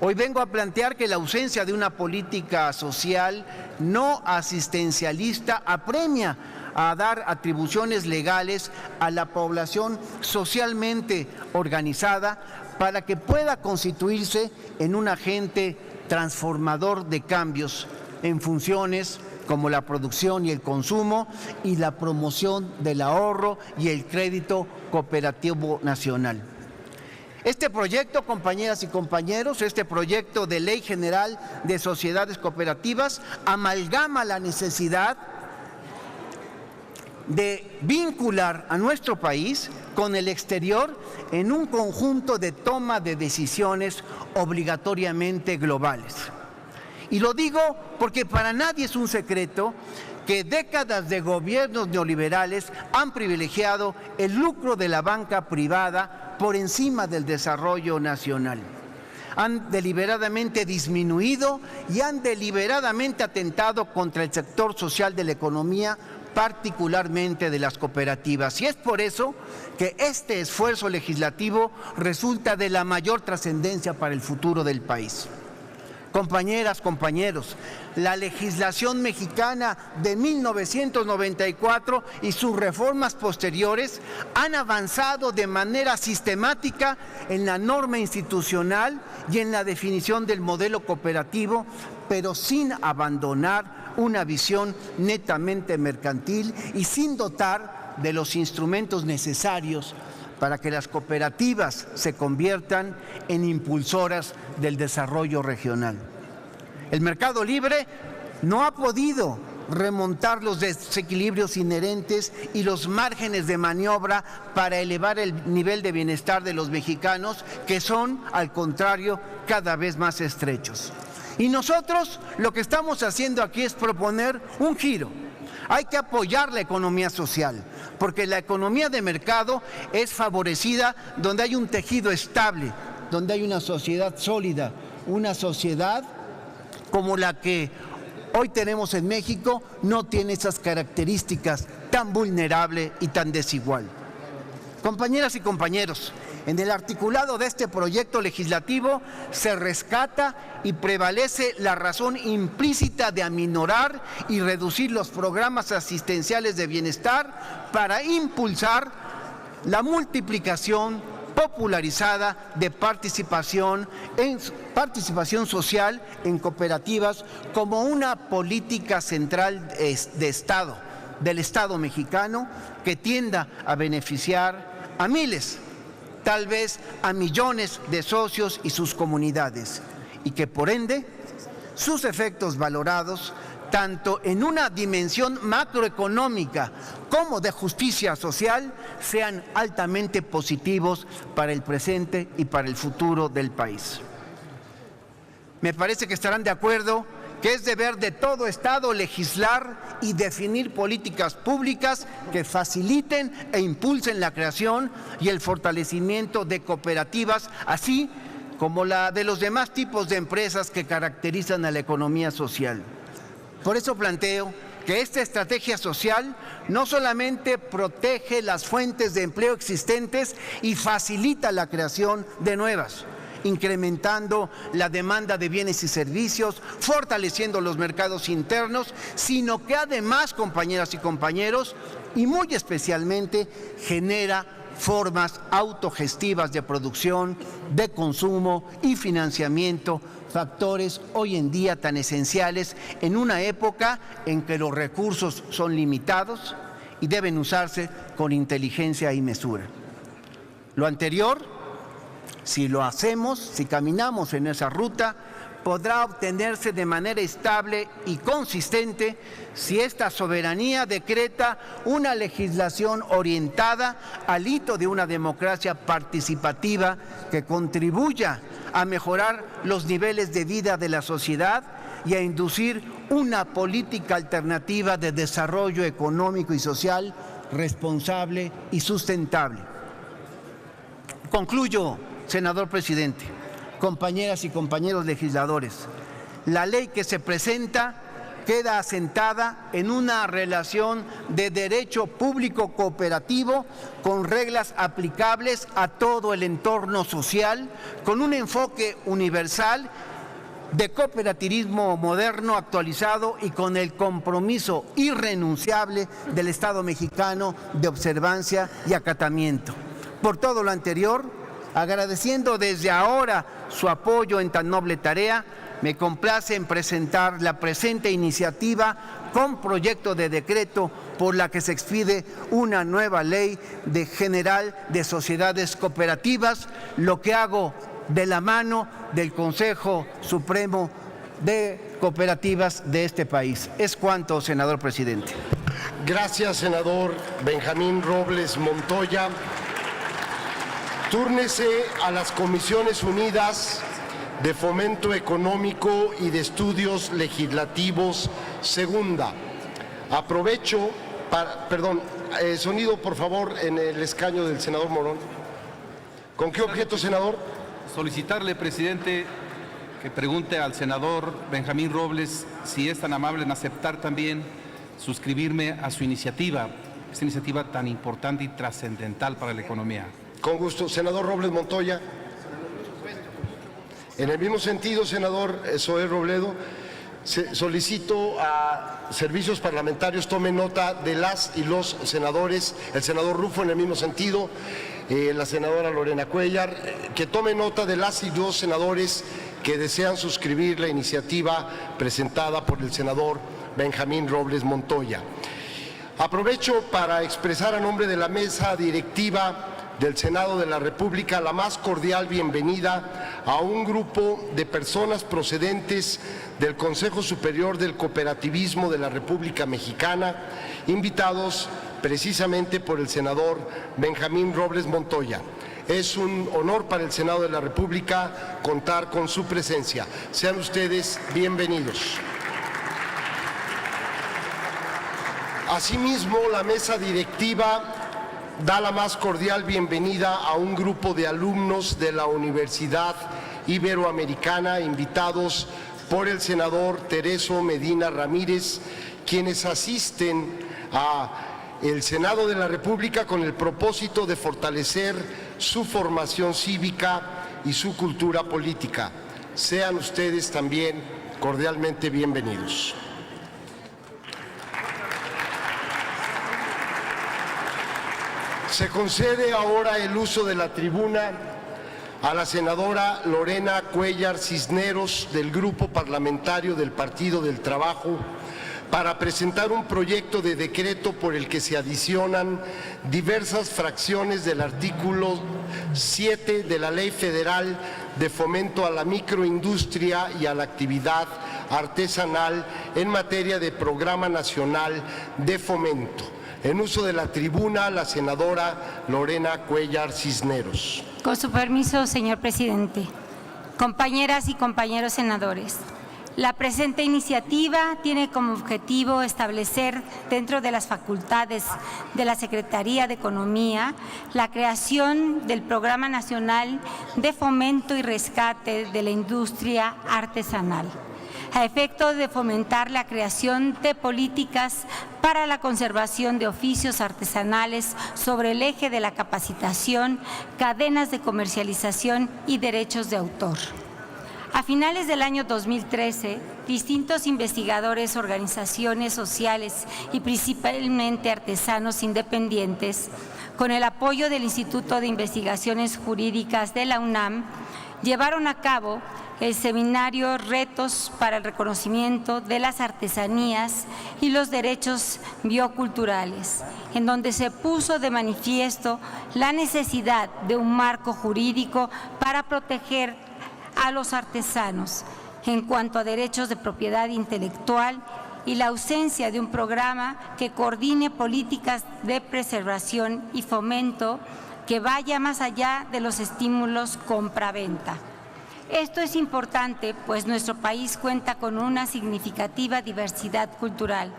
hoy vengo a plantear que la ausencia de una política social no asistencialista apremia a dar atribuciones legales a la población socialmente organizada para que pueda constituirse en un agente transformador de cambios en funciones como la producción y el consumo y la promoción del ahorro y el crédito cooperativo nacional. Este proyecto, compañeras y compañeros, este proyecto de Ley General de Sociedades Cooperativas amalgama la necesidad de vincular a nuestro país con el exterior en un conjunto de toma de decisiones obligatoriamente globales. Y lo digo porque para nadie es un secreto que décadas de gobiernos neoliberales han privilegiado el lucro de la banca privada por encima del desarrollo nacional. Han deliberadamente disminuido y han deliberadamente atentado contra el sector social de la economía, particularmente de las cooperativas. Y es por eso que este esfuerzo legislativo resulta de la mayor trascendencia para el futuro del país. Compañeras, compañeros, la legislación mexicana de 1994 y sus reformas posteriores han avanzado de manera sistemática en la norma institucional y en la definición del modelo cooperativo, pero sin abandonar una visión netamente mercantil y sin dotar de los instrumentos necesarios para que las cooperativas se conviertan en impulsoras del desarrollo regional. El mercado libre no ha podido remontar los desequilibrios inherentes y los márgenes de maniobra para elevar el nivel de bienestar de los mexicanos, que son, al contrario, cada vez más estrechos. Y nosotros lo que estamos haciendo aquí es proponer un giro. Hay que apoyar la economía social, porque la economía de mercado es favorecida donde hay un tejido estable, donde hay una sociedad sólida, una sociedad como la que hoy tenemos en México no tiene esas características tan vulnerable y tan desigual. Compañeras y compañeros, en el articulado de este proyecto legislativo se rescata y prevalece la razón implícita de aminorar y reducir los programas asistenciales de bienestar para impulsar la multiplicación popularizada de participación social en cooperativas como una política central de Estado, del Estado mexicano, que tienda a beneficiar a miles, tal vez a millones de socios y sus comunidades, y que por ende sus efectos valorados tanto en una dimensión macroeconómica como de justicia social sean altamente positivos para el presente y para el futuro del país. Me parece que estarán de acuerdo que es deber de todo Estado legislar y definir políticas públicas que faciliten e impulsen la creación y el fortalecimiento de cooperativas, así como la de los demás tipos de empresas que caracterizan a la economía social. Por eso planteo que esta estrategia social no solamente protege las fuentes de empleo existentes y facilita la creación de nuevas, incrementando la demanda de bienes y servicios, fortaleciendo los mercados internos, sino que además, compañeras y compañeros, y muy especialmente, genera formas autogestivas de producción, de consumo y financiamiento, factores hoy en día tan esenciales en una época en que los recursos son limitados y deben usarse con inteligencia y mesura. Lo anterior, si lo hacemos, si caminamos en esa ruta, podrá obtenerse de manera estable y consistente si esta soberanía decreta una legislación orientada al hito de una democracia participativa que contribuya a mejorar los niveles de vida de la sociedad y a inducir una política alternativa de desarrollo económico y social responsable y sustentable. Concluyo, senador presidente, compañeras y compañeros legisladores. La ley que se presenta queda asentada en una relación de derecho público cooperativo con reglas aplicables a todo el entorno social, con un enfoque universal de cooperativismo moderno, actualizado y con el compromiso irrenunciable del Estado mexicano de observancia y acatamiento. Por todo lo anterior, agradeciendo desde ahora su apoyo en tan noble tarea, me complace en presentar la presente iniciativa con proyecto de decreto por la que se expide una nueva ley general de sociedades cooperativas, lo que hago de la mano del Consejo Supremo de Cooperativas de este país. Es cuanto, senador presidente. Gracias, senador Benjamín Robles Montoya. Túrnese a las Comisiones Unidas de Fomento Económico y de Estudios Legislativos, segunda. Aprovecho para, sonido por favor en el escaño del senador Morón. ¿Con qué objeto, senador? Solicitarle, presidente, que pregunte al senador Benjamín Robles si es tan amable en aceptar también suscribirme a su iniciativa, esta iniciativa tan importante y trascendental para la economía. Con gusto. Senador Robles Montoya. En el mismo sentido, senador Zoé Robledo, solicito a Servicios Parlamentarios tome nota de las y los senadores, el senador Rufo en el mismo sentido, la senadora Lorena Cuellar, que tome nota de las y los senadores que desean suscribir la iniciativa presentada por el senador Benjamín Robles Montoya. Aprovecho para expresar a nombre de la mesa directiva del Senado de la República la más cordial bienvenida a un grupo de personas procedentes del Consejo Superior del Cooperativismo de la República Mexicana, invitados precisamente por el senador Benjamín Robles Montoya. Es un honor para el Senado de la República contar con su presencia. Sean ustedes bienvenidos. Asimismo, la mesa directiva da la más cordial bienvenida a un grupo de alumnos de la Universidad Iberoamericana, invitados por el senador Tereso Medina Ramírez, quienes asisten al Senado de la República con el propósito de fortalecer su formación cívica y su cultura política. Sean ustedes también cordialmente bienvenidos. Se concede ahora el uso de la tribuna a la senadora Lorena Cuéllar Cisneros del Grupo Parlamentario del Partido del Trabajo para presentar un proyecto de decreto por el que se adicionan diversas fracciones del artículo 7 de la Ley Federal de Fomento a la Microindustria y a la Actividad Artesanal en materia de Programa Nacional de Fomento. En uso de la tribuna, la senadora Lorena Cuéllar Cisneros. Con su permiso, señor presidente. Compañeras y compañeros senadores, la presente iniciativa tiene como objetivo establecer dentro de las facultades de la Secretaría de Economía la creación del Programa Nacional de Fomento y Rescate de la Industria Artesanal, a efecto de fomentar la creación de políticas para la conservación de oficios artesanales sobre el eje de la capacitación, cadenas de comercialización y derechos de autor. A finales del año 2013, distintos investigadores, organizaciones sociales y principalmente artesanos independientes, con el apoyo del Instituto de Investigaciones Jurídicas de la UNAM, llevaron a cabo el seminario Retos para el reconocimiento de las artesanías y los derechos bioculturales, en donde se puso de manifiesto la necesidad de un marco jurídico para proteger a los artesanos en cuanto a derechos de propiedad intelectual y la ausencia de un programa que coordine políticas de preservación y fomento que vaya más allá de los estímulos compra-venta. Esto es importante, pues nuestro país cuenta con una significativa diversidad cultural,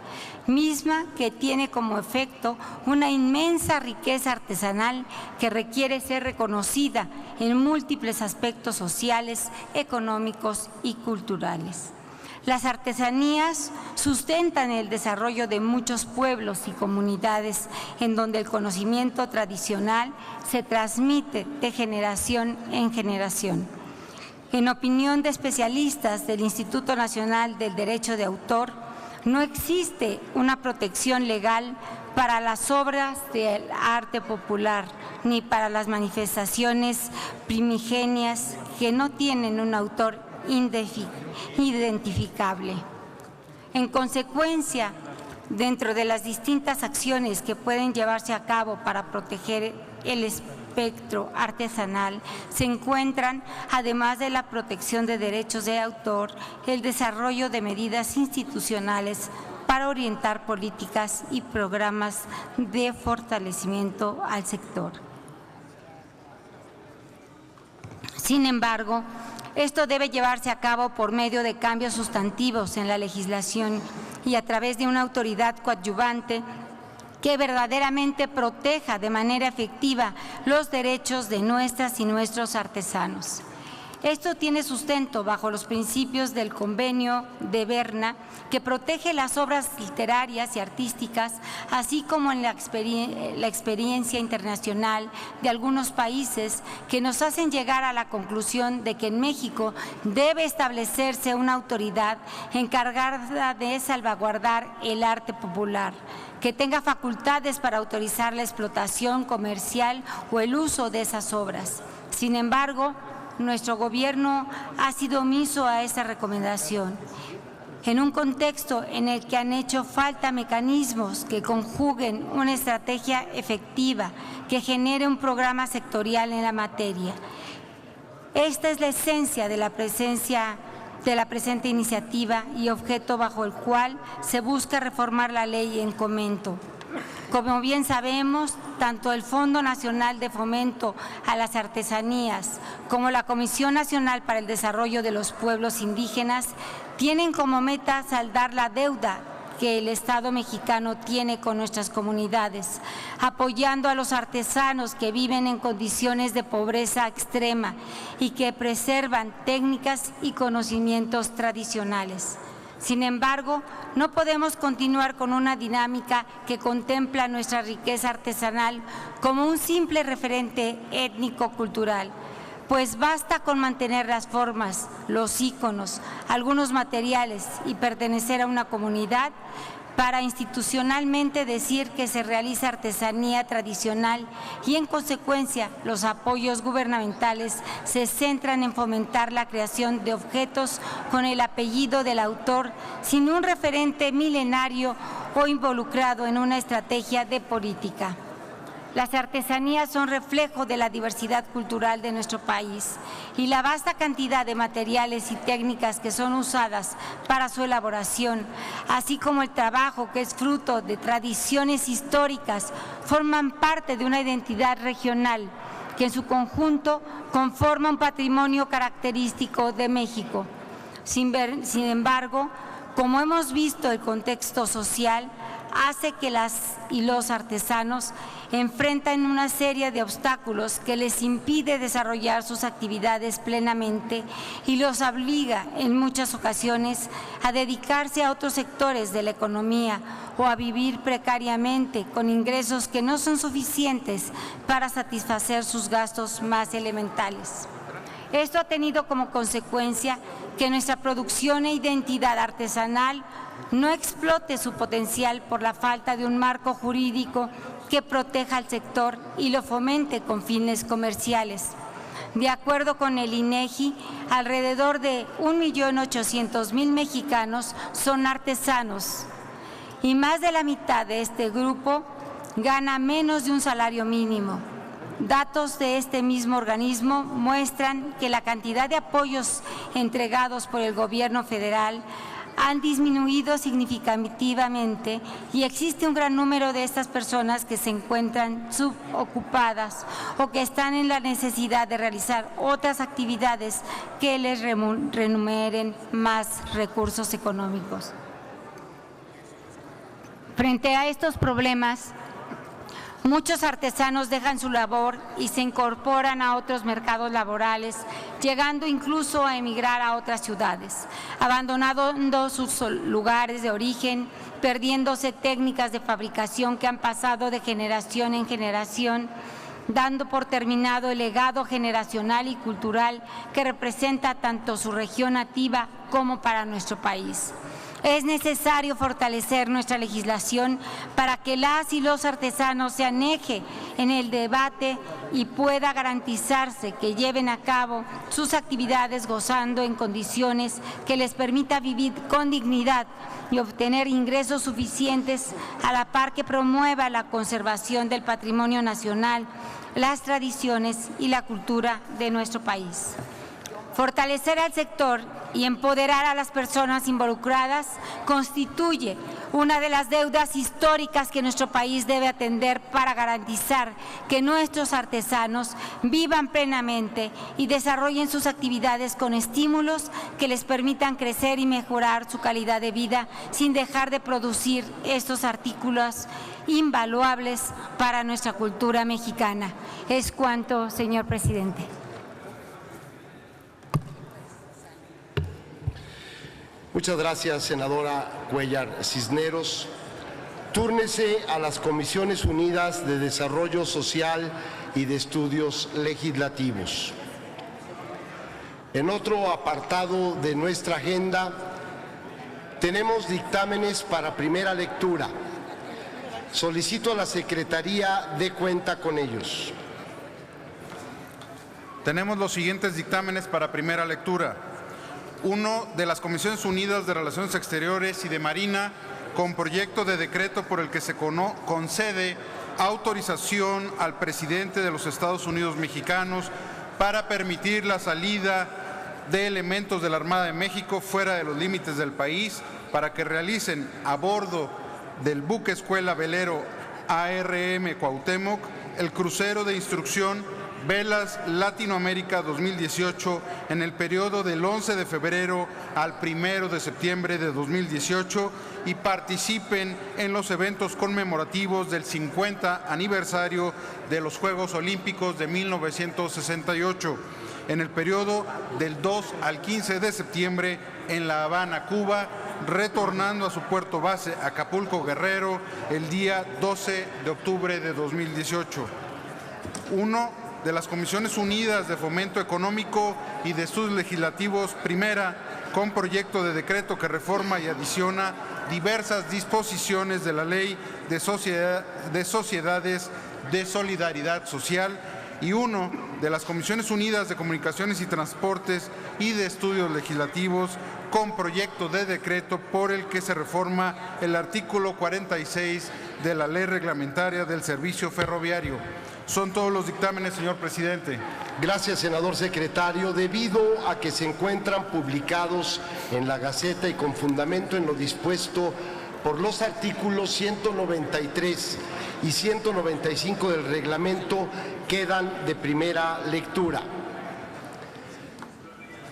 misma que tiene como efecto una inmensa riqueza artesanal que requiere ser reconocida en múltiples aspectos sociales, económicos y culturales. Las artesanías sustentan el desarrollo de muchos pueblos y comunidades en donde el conocimiento tradicional se transmite de generación en generación. En opinión de especialistas del Instituto Nacional del Derecho de Autor, no existe una protección legal para las obras del arte popular ni para las manifestaciones primigenias que no tienen un autor identificable. En consecuencia, dentro de las distintas acciones que pueden llevarse a cabo para proteger el espectro artesanal, se encuentran, además de la protección de derechos de autor, el desarrollo de medidas institucionales para orientar políticas y programas de fortalecimiento al sector. Sin embargo, esto debe llevarse a cabo por medio de cambios sustantivos en la legislación y a través de una autoridad coadyuvante que verdaderamente proteja de manera efectiva los derechos de nuestras y nuestros artesanos. Esto tiene sustento bajo los principios del Convenio de Berna, que protege las obras literarias y artísticas, así como en la experiencia internacional de algunos países que nos hacen llegar a la conclusión de que en México debe establecerse una autoridad encargada de salvaguardar el arte popular, que tenga facultades para autorizar la explotación comercial o el uso de esas obras. Sin embargo, nuestro gobierno ha sido omiso a esa recomendación, en un contexto en el que han hecho falta mecanismos que conjuguen una estrategia efectiva, que genere un programa sectorial en la materia. Esta es la esencia de la presente iniciativa y objeto bajo el cual se busca reformar la ley en comento. Como bien sabemos, tanto el Fondo Nacional de Fomento a las Artesanías como la Comisión Nacional para el Desarrollo de los Pueblos Indígenas tienen como meta saldar la deuda que el Estado mexicano tiene con nuestras comunidades, apoyando a los artesanos que viven en condiciones de pobreza extrema y que preservan técnicas y conocimientos tradicionales. Sin embargo, no podemos continuar con una dinámica que contempla nuestra riqueza artesanal como un simple referente étnico-cultural, pues basta con mantener las formas, los íconos, algunos materiales y pertenecer a una comunidad para institucionalmente decir que se realiza artesanía tradicional y, en consecuencia, los apoyos gubernamentales se centran en fomentar la creación de objetos con el apellido del autor sin un referente milenario o involucrado en una estrategia de política. Las artesanías son reflejo de la diversidad cultural de nuestro país y la vasta cantidad de materiales y técnicas que son usadas para su elaboración, así como el trabajo que es fruto de tradiciones históricas, forman parte de una identidad regional que en su conjunto conforma un patrimonio característico de México. Sin embargo, como hemos visto, el contexto social hace que las y los artesanos enfrentan una serie de obstáculos que les impide desarrollar sus actividades plenamente y los obliga en muchas ocasiones a dedicarse a otros sectores de la economía o a vivir precariamente con ingresos que no son suficientes para satisfacer sus gastos más elementales. Esto ha tenido como consecuencia que nuestra producción e identidad artesanal no explote su potencial por la falta de un marco jurídico que proteja al sector y lo fomente con fines comerciales. De acuerdo con el INEGI, alrededor de 1.800.000 mexicanos son artesanos y más de la mitad de este grupo gana menos de un salario mínimo. Datos de este mismo organismo muestran que la cantidad de apoyos entregados por el gobierno federal han disminuido significativamente y existe un gran número de estas personas que se encuentran subocupadas o que están en la necesidad de realizar otras actividades que les remuneren más recursos económicos. Frente a estos problemas, muchos artesanos dejan su labor y se incorporan a otros mercados laborales, llegando incluso a emigrar a otras ciudades, abandonando sus lugares de origen, perdiéndose técnicas de fabricación que han pasado de generación en generación, dando por terminado el legado generacional y cultural que representa tanto su región nativa como para nuestro país. Es necesario fortalecer nuestra legislación para que las y los artesanos sean eje en el debate y pueda garantizarse que lleven a cabo sus actividades gozando en condiciones que les permita vivir con dignidad y obtener ingresos suficientes, a la par que promueva la conservación del patrimonio nacional, las tradiciones y la cultura de nuestro país. Fortalecer al sector y empoderar a las personas involucradas constituye una de las deudas históricas que nuestro país debe atender para garantizar que nuestros artesanos vivan plenamente y desarrollen sus actividades con estímulos que les permitan crecer y mejorar su calidad de vida sin dejar de producir estos artículos invaluables para nuestra cultura mexicana. Es cuanto, señor presidente. Muchas gracias, senadora Cuéllar Cisneros. Túrnese a las Comisiones Unidas de Desarrollo Social y de Estudios Legislativos. En otro apartado de nuestra agenda, tenemos dictámenes para primera lectura. Solicito a la Secretaría dé cuenta con ellos. Tenemos los siguientes dictámenes para primera lectura. Uno, de las Comisiones Unidas de Relaciones Exteriores y de Marina, con proyecto de decreto por el que se concede autorización al presidente de los Estados Unidos mexicanos para permitir la salida de elementos de la Armada de México fuera de los límites del país para que realicen a bordo del buque escuela velero ARM Cuauhtémoc el crucero de instrucción Velas Latinoamérica 2018 en el periodo del 11 de febrero al 1 de septiembre de 2018 y participen en los eventos conmemorativos del 50 aniversario de los Juegos Olímpicos de 1968 en el periodo del 2 al 15 de septiembre en La Habana, Cuba, retornando a su puerto base Acapulco, Guerrero, el día 12 de octubre de 2018. 1. de las Comisiones Unidas de Fomento Económico y de Estudios Legislativos, primera, con proyecto de decreto que reforma y adiciona diversas disposiciones de la Ley de Sociedades de Solidaridad Social, y uno, de las Comisiones Unidas de Comunicaciones y Transportes y de Estudios Legislativos, con proyecto de decreto por el que se reforma el artículo 46 de la Ley Reglamentaria del Servicio Ferroviario. Son todos los dictámenes, señor presidente. Gracias, senador secretario. Debido a que se encuentran publicados en la Gaceta y con fundamento en lo dispuesto por los artículos 193 y 195 del reglamento, quedan de primera lectura.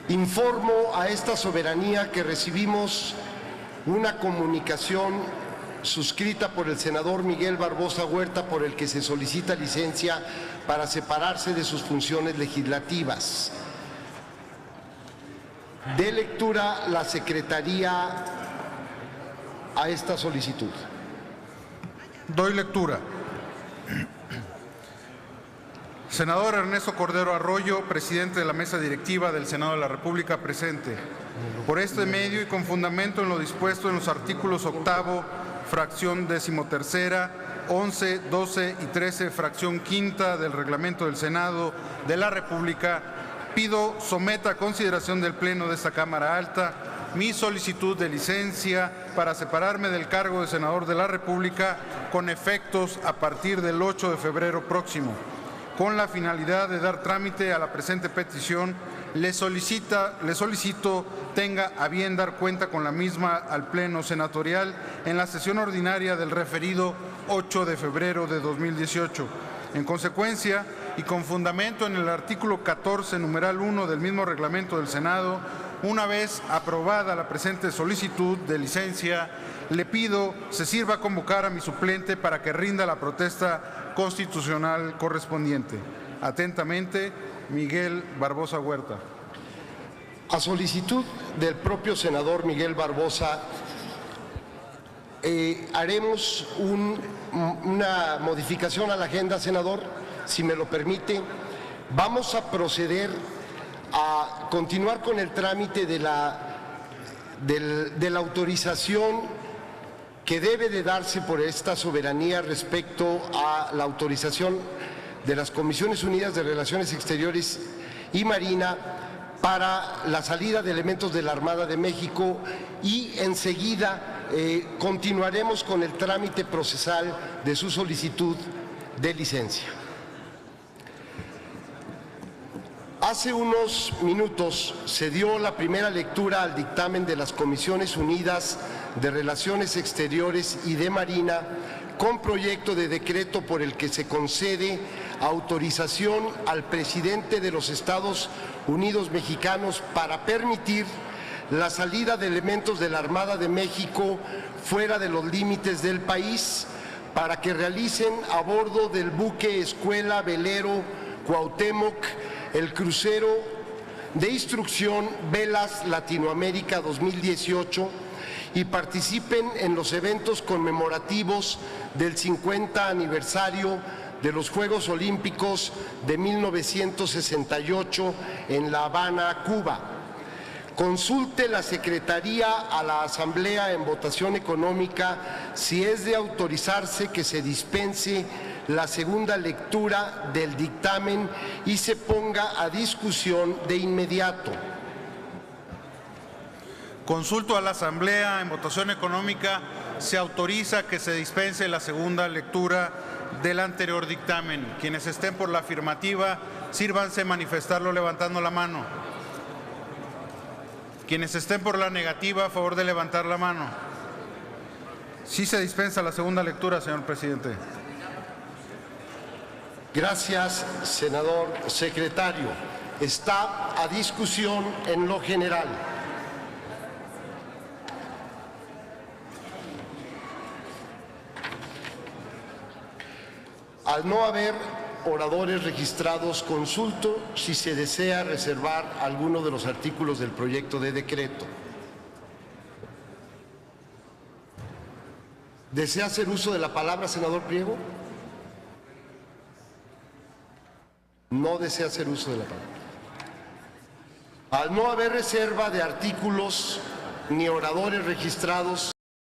Informo a esta soberanía que recibimos una comunicación suscrita por el senador Miguel Barbosa Huerta, por el que se solicita licencia para separarse de sus funciones legislativas. Dé lectura la Secretaría a esta solicitud. Doy lectura. Senador Ernesto Cordero Arroyo, presidente de la Mesa Directiva del Senado de la República, presente. Por este medio y con fundamento en lo dispuesto en los artículos 8º, fracción 13ª, 11, 12 y 13, fracción 5ª del Reglamento del Senado de la República, pido someta a consideración del Pleno de esta Cámara Alta mi solicitud de licencia para separarme del cargo de senador de la República con efectos a partir del 8 de febrero próximo. Con la finalidad de dar trámite a la presente petición, le solicito tenga a bien dar cuenta con la misma al Pleno Senatorial en la sesión ordinaria del referido 8 de febrero de 2018. En consecuencia, y con fundamento en el artículo 14, numeral 1 del mismo reglamento del Senado, una vez aprobada la presente solicitud de licencia, le pido se sirva a convocar a mi suplente para que rinda la protesta constitucional correspondiente. Atentamente, Miguel Barbosa Huerta. A solicitud del propio senador Miguel Barbosa, haremos una modificación a la agenda, senador, si me lo permite. Vamos a proceder a continuar con el trámite de la autorización que debe de darse por esta soberanía respecto a la autorización de las Comisiones Unidas de Relaciones Exteriores y Marina para la salida de elementos de la Armada de México, y enseguida continuaremos con el trámite procesal de su solicitud de licencia. Hace unos minutos se dio la primera lectura al dictamen de las Comisiones Unidas de Relaciones Exteriores y de Marina con proyecto de decreto por el que se concede autorización al presidente de los Estados Unidos mexicanos para permitir la salida de elementos de la Armada de México fuera de los límites del país para que realicen a bordo del buque escuela velero Cuauhtémoc el crucero de instrucción Velas Latinoamérica 2018 y participen en los eventos conmemorativos del 50 aniversario de los Juegos Olímpicos de 1968 en La Habana, Cuba. Consulte la Secretaría a la Asamblea en votación económica si es de autorizarse que se dispense la segunda lectura del dictamen y se ponga a discusión de inmediato. Consulto a la Asamblea en votación económica, se autoriza que se dispense la segunda lectura del anterior dictamen. Quienes estén por la afirmativa, sírvanse manifestarlo levantando la mano. Quienes estén por la negativa, a favor de levantar la mano. Sí se dispensa la segunda lectura, señor presidente. Gracias, senador secretario. Está a discusión en lo general. Al no haber oradores registrados, consulto si se desea reservar alguno de los artículos del proyecto de decreto. ¿Desea hacer uso de la palabra, senador Priego? no desea hacer uso de la palabra. Al no haber reserva de artículos ni oradores registrados,